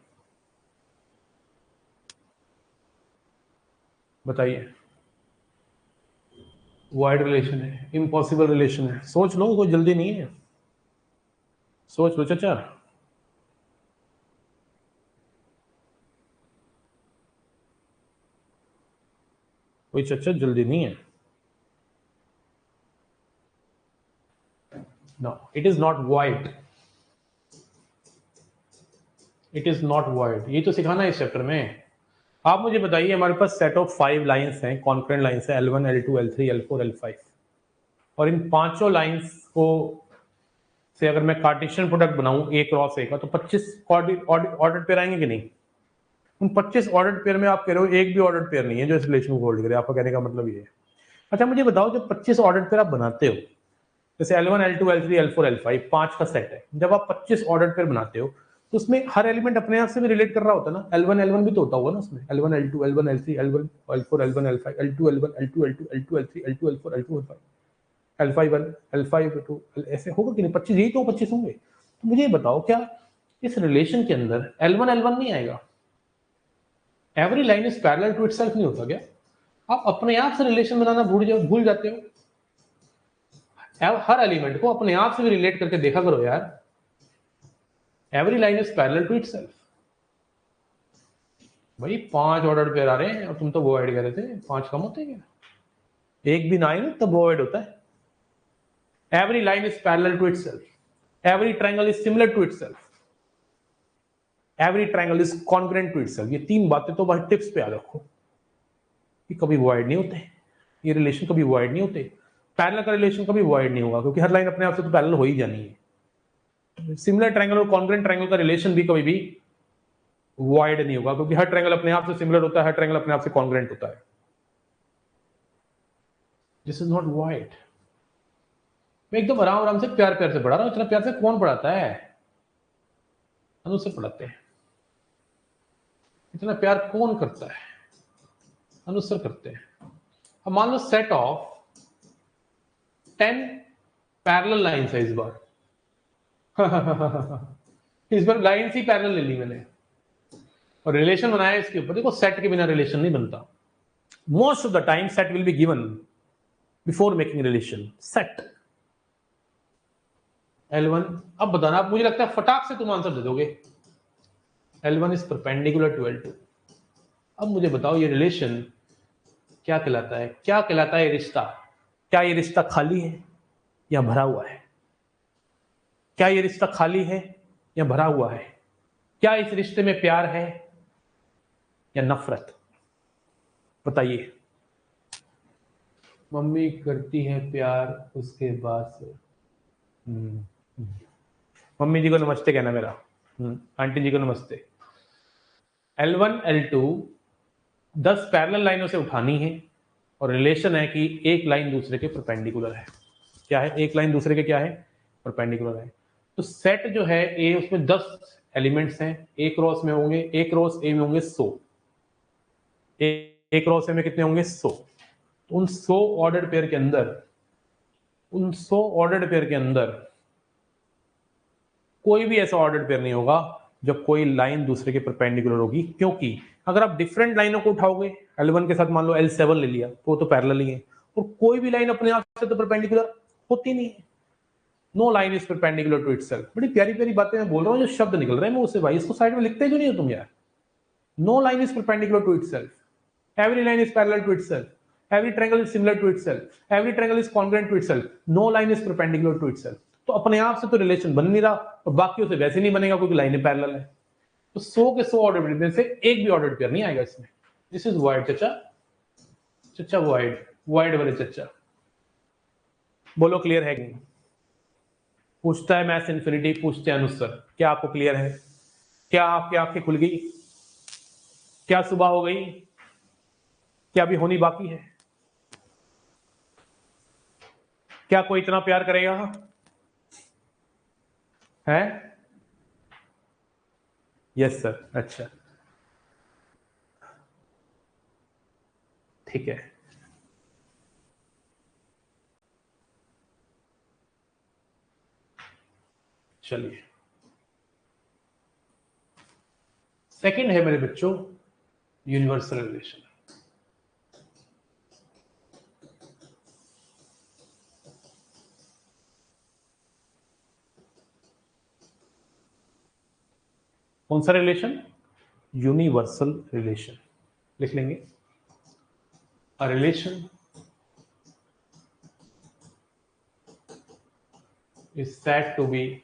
बताइए। वाइड रिलेशन है, इम्पॉसिबल रिलेशन है। सोच लो, कोई जल्दी नहीं है, सोच लो चाचा। कोई चाचा जल्दी नहीं है। No, it is not wide, it is not wide. ये तो सिखाना है इस चैप्टर में। आप मुझे बताइए, हमारे पास सेट ऑफ 5 लाइंस हैं, कॉन्करेंट लाइंस है L1 L2 L3 L4 L5, और इन पांचों लाइंस को से अगर मैं कार्टेशियन प्रोडक्ट बनाऊं A क्रॉस A का, तो 25 ऑर्डर पेयर आएंगे कि नहीं? उन 25 ऑर्डर पेयर में आप कह रहे हो एक भी ऑर्डर पेयर नहीं है जो इस रिलेशन को होल्ड करे। आपका कहने का मतलब ये है। अच्छा मुझे बताओ, जब 25 ऑर्डर पेयर आप बनाते हो, जैसे L1 L2 L3 L4 L5 5 का सेट है, जब आप 25 ऑर्डर पेयर बनाते हो तो उसमें हर एलिमेंट अपने आप से भी रिलेट कर रहा होता है ना। L1 L1 भी तो होता होगा ना उसमें, L1 L2 L1 L3 L1 L4 L1 L5 L2 L1 L2 L2 L2 L3 L2 L4 L2 L5 L5 1 L5 2 ऐसे होगा कि नहीं? 25, यही तो 25 होंगे। तो मुझे ये बताओ, क्या इस रिलेशन के अंदर L1 L1 नहीं आएगा? Every line is parallel to itself नहीं होता क्या? आप अपने आप से रिलेशन बनाना भूल जाते हो। हर एलिमेंट को अपने आप से भी रिलेट करके देखा करो यार। Every line is parallel to itself. भाई 5 ऑर्डर पेयर आ रहे हैं और तुम तो वो ऐड कर रहे थे, 5 कम होते हैं क्या? एक भी ना आए ना तब वो ऐड होता है। Every line is parallel to itself, every triangle is similar to itself, every triangle is congruent to itself. ये 3 बातें तो भाई टिप्स पे याद रखो कि कभी वॉइड नहीं होते, ये रिलेशन कभी वॉइड नहीं होते। पैरेलल का रिलेशन कभी वॉइड नहीं होगा क्योंकि हर लाइन अपने आप से तो पैरेलल हो ही जानी है। सिमिलर ट्रायंगल और कॉन्ग्रुएंट ट्रायंगल का रिलेशन भी कभी भी वॉइड नहीं होगा क्योंकि हर ट्रायंगल अपने आप से सिमिलर होता है, हर ट्रायंगल अपने आप से कॉन्ग्रुएंट होता है। This is not void. मैं एकदम आराम आराम से प्यार प्यार से पढ़ा रहा हूं। इतना प्यार से कौन पढ़ाता है? अनुज से पढ़ाते हैं। इतना प्यार कौन करता है? अनुज सर करते हैं। अब मान लो सेट ऑफ 10 पैरेलल लाइंस है इस बार। इस बार लाइंस ही पैरेलल ले ली मैंने और रिलेशन बनाया इसके ऊपर। देखो सेट के बिना रिलेशन नहीं बनता। Most of the time set will be given before making relation. Set L1, अब बताना, आप मुझे लगता है फटाक से तुम आंसर दे दोगे। L1 is perpendicular to L2। अब मुझे बताओ ये रिलेशन क्या कहलाता है? क्या कहलाता है ये रिश्ता? क्या ये रिश्ता खाली है या भरा हुआ है? क्या ये रिश्ता खाली है या भरा हुआ है? क्या इस रिश्ते में प्यार है या नफरत? बताइए। मम्मी करती है प्यार उसके बाद से। मम्मी जी को नमस्ते कहना मेरा। आंटी जी को नमस्ते। L1 L2 10 पैरेलल लाइनों से उठानी है और रिलेशन है कि एक लाइन दूसरे के परपेंडिकुलर है। क्या है? एक लाइन दूसरे के क्या है? परपेंडिकुलर है। तो सेट जो है ए, उसमें 10 एलिमेंट्स हैं। ए क्रॉस में होंगे, ए क्रॉस ए में होंगे 100। ए क्रॉस ए में कितने होंगे 100। तो उन 100 ऑर्डर्ड पेयर के अंदर कोई भी ऐसा ऑर्डर्ड पेयर नहीं होगा जब कोई लाइन दूसरे के परपेंडिकुलर होगी, क्योंकि अगर आप डिफरेंट लाइनों को उठाओगे L1 के साथ मान लो L7 ले लिया तो वो तो पैरेलल ही है, और कोई भी लाइन अपने आप से तो परपेंडिकुलर होती नहीं है। No line is perpendicular to itself. बड़ी प्यारी प्यारी बातें मैं बोल रहा हूँ, जो शब्द निकल रहे हैं मुंह से भाई, इसको साइड में लिखते क्यों नहीं हो तुम यार। No line is perpendicular to itself, every line is parallel to itself, every triangle is similar to itself, every triangle is congruent to itself, no line is perpendicular to itself। तो अपने आप से तो रिलेशन बन नहीं रहा, और बाकियों से वैसे नहीं बनेगा क्योंकि लाइनें पैरेलल है। तो 100 के 100 ऑर्डर पेयर में से एक भी ऑर्डर पेयर नहीं आएगा इसमें। दिस इज वाइड चचा वाइड वाले चचा। बोलो क्लियर है कि नहीं? पूछता है मैथ्स इन्फिनिटी, पूछते हैं अनुसर, क्या आपको क्लियर है? क्या आपकी आंखें खुल गई? क्या सुबह हो गई? क्या अभी होनी बाकी है? क्या कोई इतना प्यार करेगा? है? Yes sir. अच्छा ठीक है। चलिए, सेकंड है मेरे बच्चों यूनिवर्सल रिलेशन। कौन सा रिलेशन? Universal relation. लिख लेंगे, a relation is said to be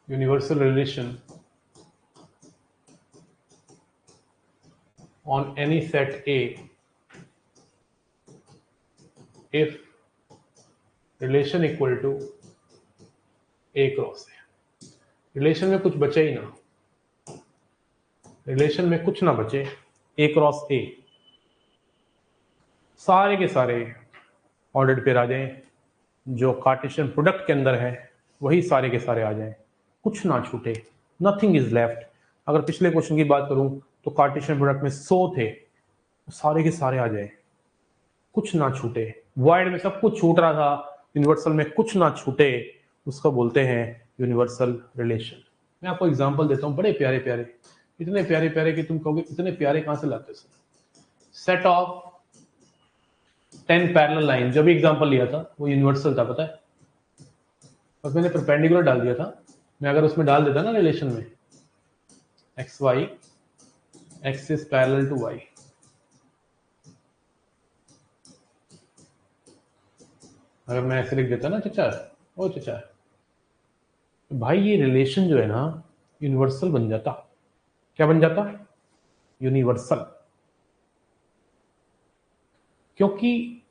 universal relation on any set A if relation equal to A cross A। Relation में कुछ बचे ही ना, रिलेशन में कुछ ना बचे, A क्रॉस A, सारे के सारे ऑर्डर्ड पेयर आ जाएं, जो कार्टेशियन प्रोडक्ट के अंदर है वही सारे के सारे आ जाएं, कुछ ना छूटे, नथिंग इज लेफ्ट। अगर पिछले क्वेश्चन की बात करूं तो कार्टेशियन प्रोडक्ट में 100 थे, सारे के सारे आ जाए, कुछ ना छूटे। वाइड में सब कुछ छूट रहा था, यूनिवर्सल में कुछ ना छूटे, उसको बोलते हैं यूनिवर्सल रिलेशन। मैं आपको एग्जांपल देता हूं, बड़े प्यारे प्यारे, इतने प्यारे प्यारे कि तुम कहोगे इतने प्यारे कहां से लाते sir. Set of 10 parallel line, जो भी एग्जांपल लिया था वो यूनिवर्सल था, पता है, बस मैंने परपेंडिकुलर डाल दिया था। मैं अगर उसमें डाल देता ना रिलेशन में X Y, X is parallel to Y, अगर मैं ऐसे लिख देता ना चचा, ओ चचा, तो भाई ये रिलेशन जो है ना यूनिवर्सल बन जाता। क्या बन जाता? यूनिवर्सल। क्योंकि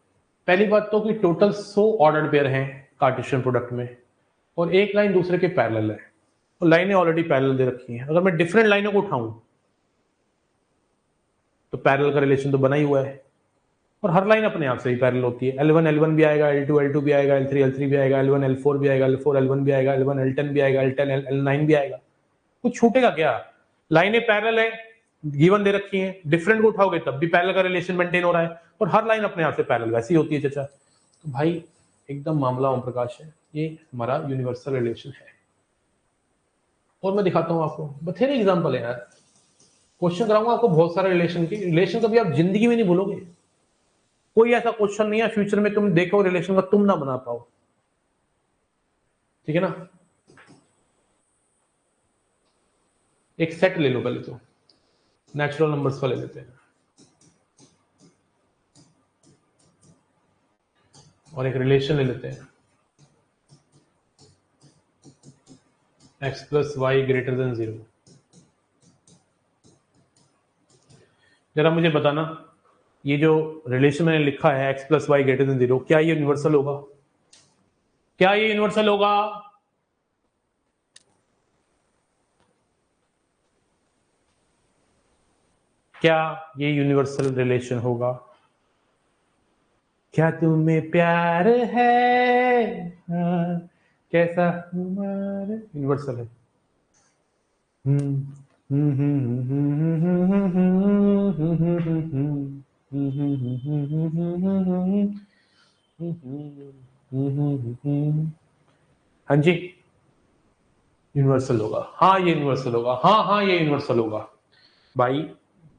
पहली बात तो कि टोटल 100 ऑर्डर्ड पेयर हैं कार्टेशियन प्रोडक्ट में, और एक लाइन दूसरे के पैरेलल है, और लाइनें ऑलरेडी पैरेलल दे रखी हैं। अगर मैं डिफरेंट लाइनों को उठाऊं तो पैरेलल का रिलेशन तो बना ही हुआ है, और हर लाइन अपने आप से ही पैरेलल होती है। L1 L1 भी आएगा, L2 L2 भी आएगा, L3 L3 भी आएगा, L1 L4 भी आएगा, L4 L1 भी आएगा, L1 L10 भी आएगा, L10 L9 भी आएगा। कुछ छूटेगा क्या? लाइनें पैरेलल है, गिवन दे रखी हैं, डिफरेंट को उठाओगे तब भी पैरेलल का रिलेशन मेंटेन हो रहा है, और हर लाइन अपने आप से पैरेलल वैसी होती है चचा। तो भाई एकदम मामला ओम प्रकाश है, ये हमारा यूनिवर्सल रिलेशन है। और मैं दिखाता हूं आपको, बथेरे एग्जांपल है यार, क्वेश्चन कराऊंगा आपको बहुत सारे रिलेशन की। रिलेशन कभी आप जिंदगी में नहीं भूलोगे, कोई ऐसा क्वेश्चन नहीं है फ्यूचर में तुम देखो रिलेशन का तुम ना बना पाओ, ठीक है ना। एक सेट ले लो पहले तो, नेचुरल नंबर्स का ले लेते हैं, और एक रिलेशन ले लेते हैं, x plus Y greater than 0। जरा मुझे बताना, ये जो रिलेशन मैंने लिखा है x plus Y greater than 0, क्या ये यूनिवर्सल होगा? क्या ये यूनिवर्सल होगा? क्या ये यूनिवर्सल रिलेशन होगा? क्या तुम्हें प्यार है? हाँ, कैसा यूनिवर्सल है? हाँ जी, यूनिवर्सल होगा, हाँ ये यूनिवर्सल होगा, हाँ हाँ ये यूनिवर्सल होगा भाई।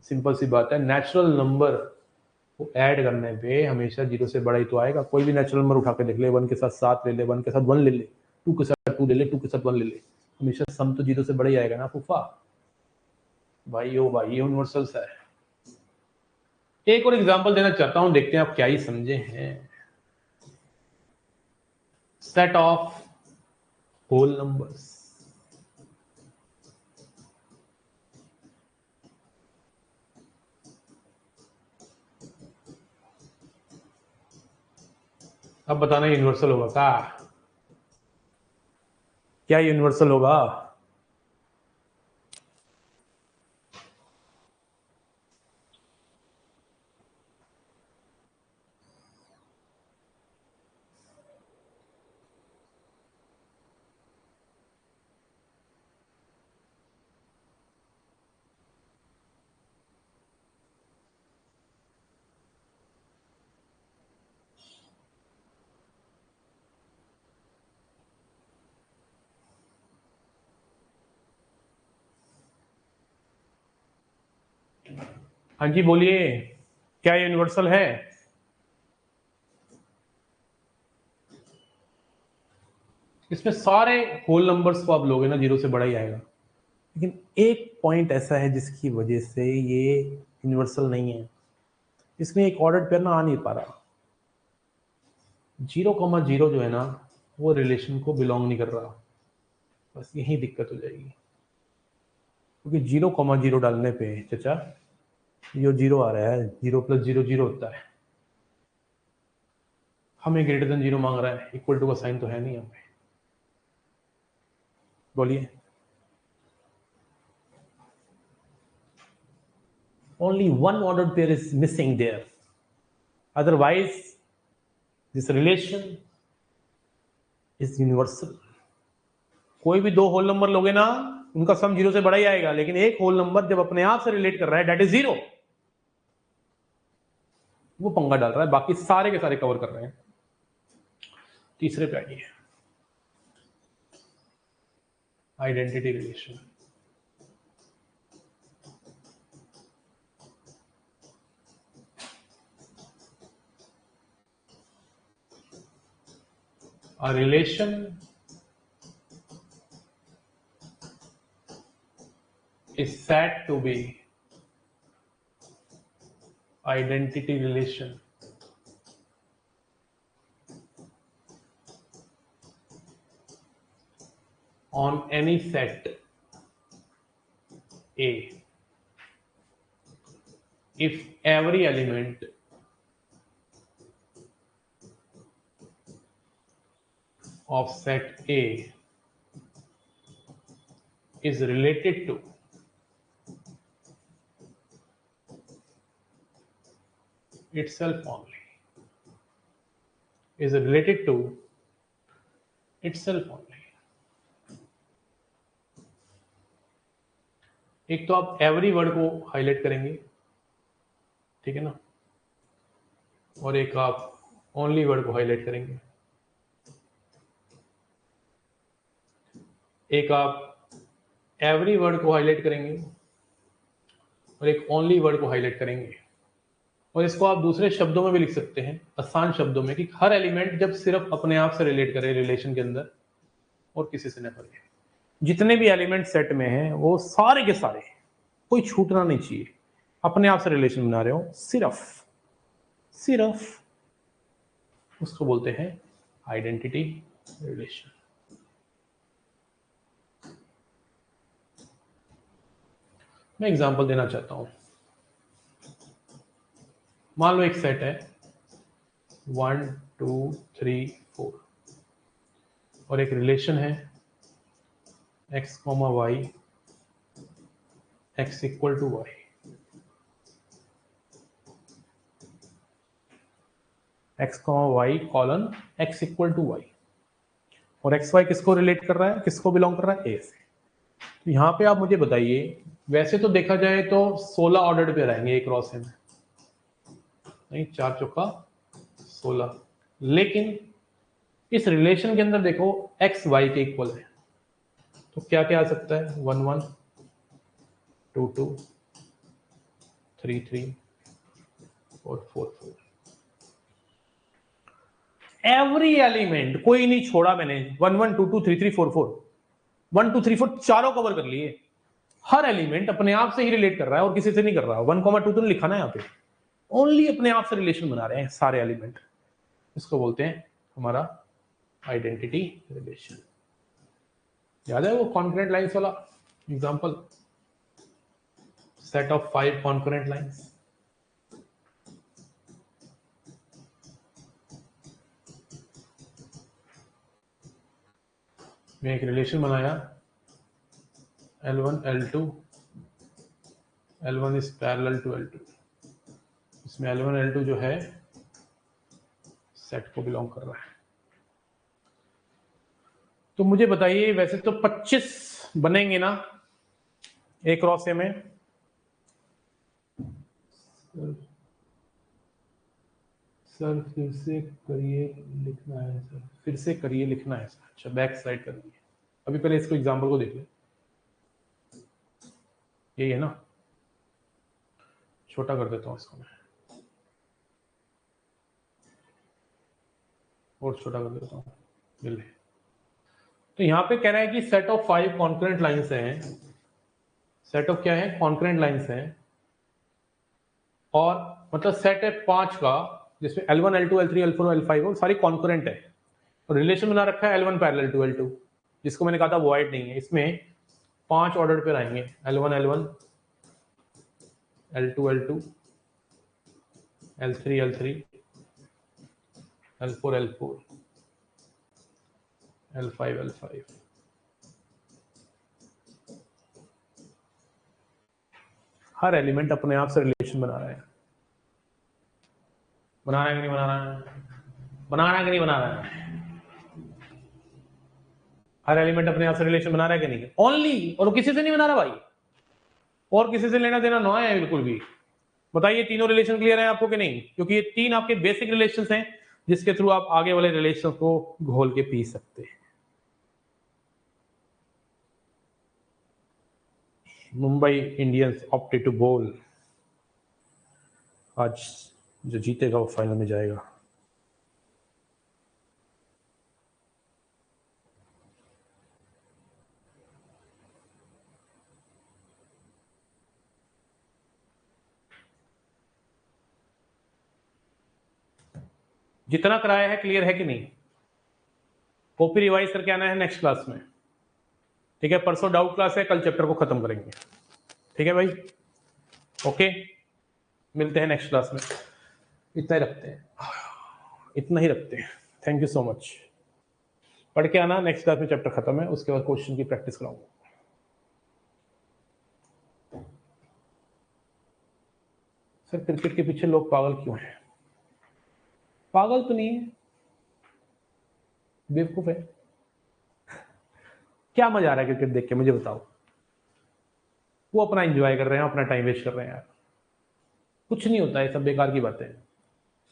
सिंपल सी बात है, नेचुरल नंबर को ऐड करने पे हमेशा जीरो से बड़ा ही तो आएगा। कोई भी नेचुरल नंबर उठा के देख ले, 1 के साथ 7 ले ले, 1 के साथ 1 ले ले, 2 के साथ 2 ले ले, 2 के साथ 1 ले ले, हमेशा सम तो जीरो से बड़ा ही आएगा ना फूफा। भाई ओ भाई, यूनिवर्सल्स है। एक और एग्जांपल देना चाहता हूं, देखते हैं आप क्या ही समझे हैं। Set of whole numbers. अब बताना यूनिवर्सल होगा क्या यूनिवर्सल होगा? हाँ जी बोलिए, क्या यूनिवर्सल है? इसमें सारे होल नंबर्स को आप लोगे ना, जीरो से बड़ा ही आएगा। लेकिन एक पॉइंट ऐसा है जिसकी वजह से ये यूनिवर्सल नहीं है, इसमें एक ऑर्डर पेयर ना आ नहीं पा रहा। 0,0 जो है ना, वो रिलेशन को बिलोंग नहीं कर रहा। बस यही दिक्कत हो जाएगी, क्योंकि 0,0 डालने पे चचा जो जीरो आ रहा है, 0 + 0 0 होता है। हमें ग्रेटर देन 0 मांग रहा है, इक्वल टू का साइन तो है नहीं हमें। बोलिए, only one ordered pair is missing there, otherwise this relation is universal। कोई भी दो होल नंबर लोगे ना, उनका सम जीरो से बड़ा ही आएगा, लेकिन एक होल नंबर जब अपने आप से रिलेट कर रहा है, दैट इज जीरो, वो पंगा डाल रहा है, बाकी सारे के सारे कवर कर रहे हैं। तीसरे पे आइए, identity relation. A relation is said to be identity relation on any set A if every element of set A is related to itself only, is related to itself only। एक तो आप every word को highlight करेंगे, ठीक है ना, और एक आप ओनली वर्ड को हाईलाइट करेंगे। एक आप एवरी वर्ड को हाईलाइट करेंगे और एक ओनली वर्ड को हाईलाइट करेंगे। और इसको आप दूसरे शब्दों में भी लिख सकते हैं, आसान शब्दों में, कि हर एलिमेंट जब सिर्फ अपने आप से रिलेट करे रिलेशन के अंदर और किसी से न करे। जितने भी एलिमेंट सेट में हैं वो सारे के सारे, कोई छूटना नहीं चाहिए, अपने आप से रिलेशन बना रहे हो, सिर्फ उसको बोलते हैं आइडेंटिटी रिलेशन। मैं एग्जांपल देना चाहता हूं। मान लो एक सेट है 1 2 3 4 और एक रिलेशन है x, y x = y। x, y colon x = y, और xy किसको रिलेट कर रहा है, किसको बिलोंग कर रहा है, a से। यहाँ पे आप मुझे बताइए, वैसे तो देखा जाए तो 16 ऑर्डर्ड पेयर आएंगे एक क्रॉस में, नहीं 4 चौका 16, लेकिन इस रिलेशन के अंदर देखो एक्स वाई के इक्वल है, तो क्या क्या आ सकता है 1 1 2 2 3 3 4 4 4। एवरी एलिमेंट, कोई नहीं छोड़ा मैंने, 1 1 2 2 3 3 4 4 1 2 3 4 चारों कवर कर लिए। हर एलिमेंट अपने आप से ही रिलेट कर रहा है और किसी से नहीं कर रहा। 1 2 तो लिखा ना यहाँ पे, ओनली अपने आप से रिलेशन बना रहे हैं सारे एलिमेंट। इसको बोलते हैं हमारा आइडेंटिटी रिलेशन। याद है वो कॉन्करेंट लाइंस वाला example, set of 5 concurrent lines. मैं एक रिलेशन बनाया L1 L2, L1 is parallel to L2, इसमें L1 L2 जो है सेट को बिलोंग कर रहा है। तो मुझे बताइए, वैसे तो 25 बनेंगे ना एक क्रॉस ए में? सर फिर से करिए लिखना है, सर फिर से करिए लिखना है सर। अच्छा बैक स्लाइड करनी है, अभी पहले इसको एग्जांपल को देख ले। यही है ना, छोटा कर देता हूँ इसको मैं, और छोटा कर देता हूँ मिल। तो यहाँ पे कह रहा है कि सेट ऑफ 5 कॉन्करेंट लाइंस हैं, सेट ऑफ क्या है कॉन्करेंट लाइंस हैं, और मतलब सेट है 5 का जिसमें L1 L2 L3 L4 L5 और सारी कॉन्करेंट है, और रिलेशन बना रखा है L1 पैरेलल टू L2, जिसको मैंने कहा था वॉइड नहीं है। इसमें 5 ऑर्डर पे आएंगे, L1 L1 L2 L2 L3 L3 L4 L4 L5 L5। हर एलिमेंट अपने आप से रिलेशन बना रहा है। बना रहा है कि नहीं बना रहा है? बना रहा है कि नहीं बना रहा है? हर एलिमेंट अपने आप से रिलेशन बना रहा है कि नहीं? ओनली, और किसी से नहीं बना रहा भाई, और किसी से लेना देना ना है बिल्कुल भी। बताइए तीनों रिलेशन क्लियर है आपको कि नहीं? क्योंकि ये 3 आपके बेसिक रिलेशंस हैं जिसके थ्रू आप आगे वाले रिलेशन को घोल के पी सकते हैं। मुंबई इंडियंस ऑप्टेड टू बोल, आज जो जीतेगा वो फाइनल में जाएगा। जितना कराया है क्लियर है कि नहीं? कॉपी रिवाइज करके आना है नेक्स्ट क्लास में, ठीक है? परसों डाउट क्लास है, कल चैप्टर को खत्म करेंगे, ठीक है भाई? ओके, मिलते हैं नेक्स्ट क्लास में। इतना ही रखते हैं, इतना ही रखते हैं। Thank you so much. पढ़ के आना, नेक्स्ट क्लास में चैप्टर खत्म है, उसके बाद क्वेश्चन की प्रैक्टिस कराऊंगा। सर क्रिकेट के पीछे लोग पागल क्यों हैं? पागल तो नहीं है, बेवकूफ है। क्या मजा आ रहा है क्रिकेट देख के मुझे बताओ? वो अपना एंजॉय कर रहे हैं, अपना टाइम वेस्ट कर रहे हैं यार, कुछ नहीं होता है, सब बेकार की बातें हैं,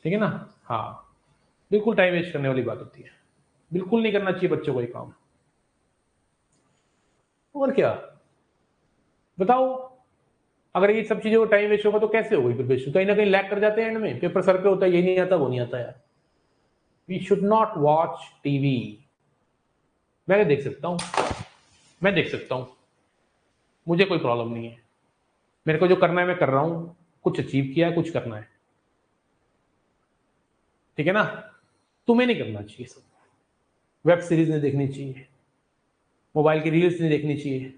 ठीक है ना? हाँ, बिल्कुल टाइम वेस्ट करने वाली बात होती है, बिल्कुल नहीं करना चाहिए बच्चों को ये काम। और क्या बताओ, अगर ये सब चीजों को टाइम वेस्ट होगा तो कैसे होगी फिर वेस्ट? कहीं ना कहीं लैग कर जाते हैं एंड में, पेपर सर पे होता है, ये नहीं आता वो नहीं आता यार। We should not watch TV. मैं देख सकता हूँ, मैं देख सकता हूँ, मुझे कोई प्रॉब्लम नहीं है, मेरे को जो करना है मैं कर रहा हूँ, कुछ अचीव किया है, कुछ करना है, ठीक है ना? तुम्हें नहीं करना चाहिए सब, वेब सीरीज नहीं देखनी चाहिए, मोबाइल की रील्स नहीं देखनी चाहिए।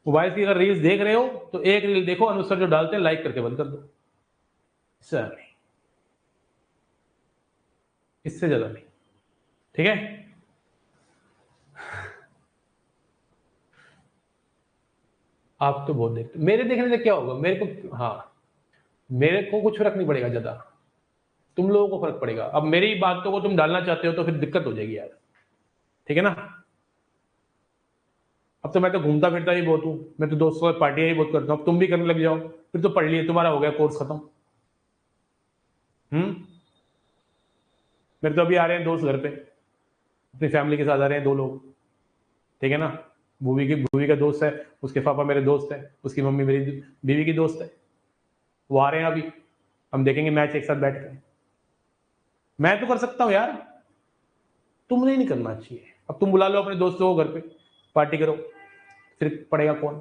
मोबाइल की अगर रील्स देख रहे हो तो एक रील देखो, अनुसार जो डालते हैं लाइक करके बंद कर दो, इससे नहीं, इससे ज्यादा नहीं, ठीक है? आप तो बहुत देखते, मेरे देखने से क्या होगा मेरे को? हाँ, मेरे को कुछ फर्क नहीं पड़ेगा ज्यादा, तुम लोगों को फर्क पड़ेगा। अब मेरी बातों को तुम डालना चाहते हो तो फिर दिक्कत हो जाएगी यार, ठीक है ना? अब तो मैं तो घूमता फिरता ही बहुत हूँ, मैं तो दोस्तों से पार्टियां ही बहुत करता हूँ, तुम भी करने लग जाओ, फिर तो पढ़ लिए, तुम्हारा हो गया कोर्स खत्म। मेरे तो अभी आ रहे हैं दोस्त घर पे, अपनी फैमिली के साथ आ रहे हैं 2 लोग, ठीक है ना। भूवी का दोस्त है, उसके पापा मेरे दोस्त है, उसकी मम्मी मेरी बीवी की दोस्त है, वो आ रहे हैं अभी, हम देखेंगे मैच एक साथ बैठ कर। मैं तो कर सकता हूँ यार, तुमने नहीं करना चाहिए। अब तुम बुला लो अपने दोस्तों को घर पे, पार्टी करो, फिर पढ़ेगा कौन?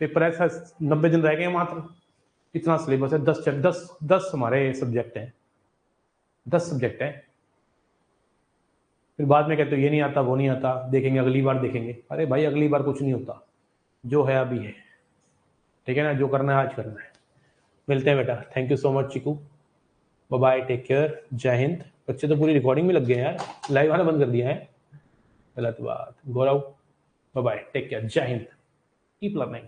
पेपर ऐसा 90 दिन रह गए मात्र, इतना सिलेबस है, 10 हमारे सब्जेक्ट हैं, 10 सब्जेक्ट हैं। फिर बाद में कहते हो ये नहीं आता, वो नहीं आता, देखेंगे अगली बार देखेंगे। अरे भाई अगली बार कुछ नहीं होता, जो है अभी है, ठीक है ना। जो करना है आज करना है। मिलते हैं बेटा, thank you so much Chiku, bye bye, take care, जय हिंद। बच्चे तो पूरी रिकॉर्डिंग में लग गए यार, लाइव आना बंद कर दिया है, गलत बात। गौरव बाय बाय, टेक केयर, जय हिंद, कीप लर्निंग।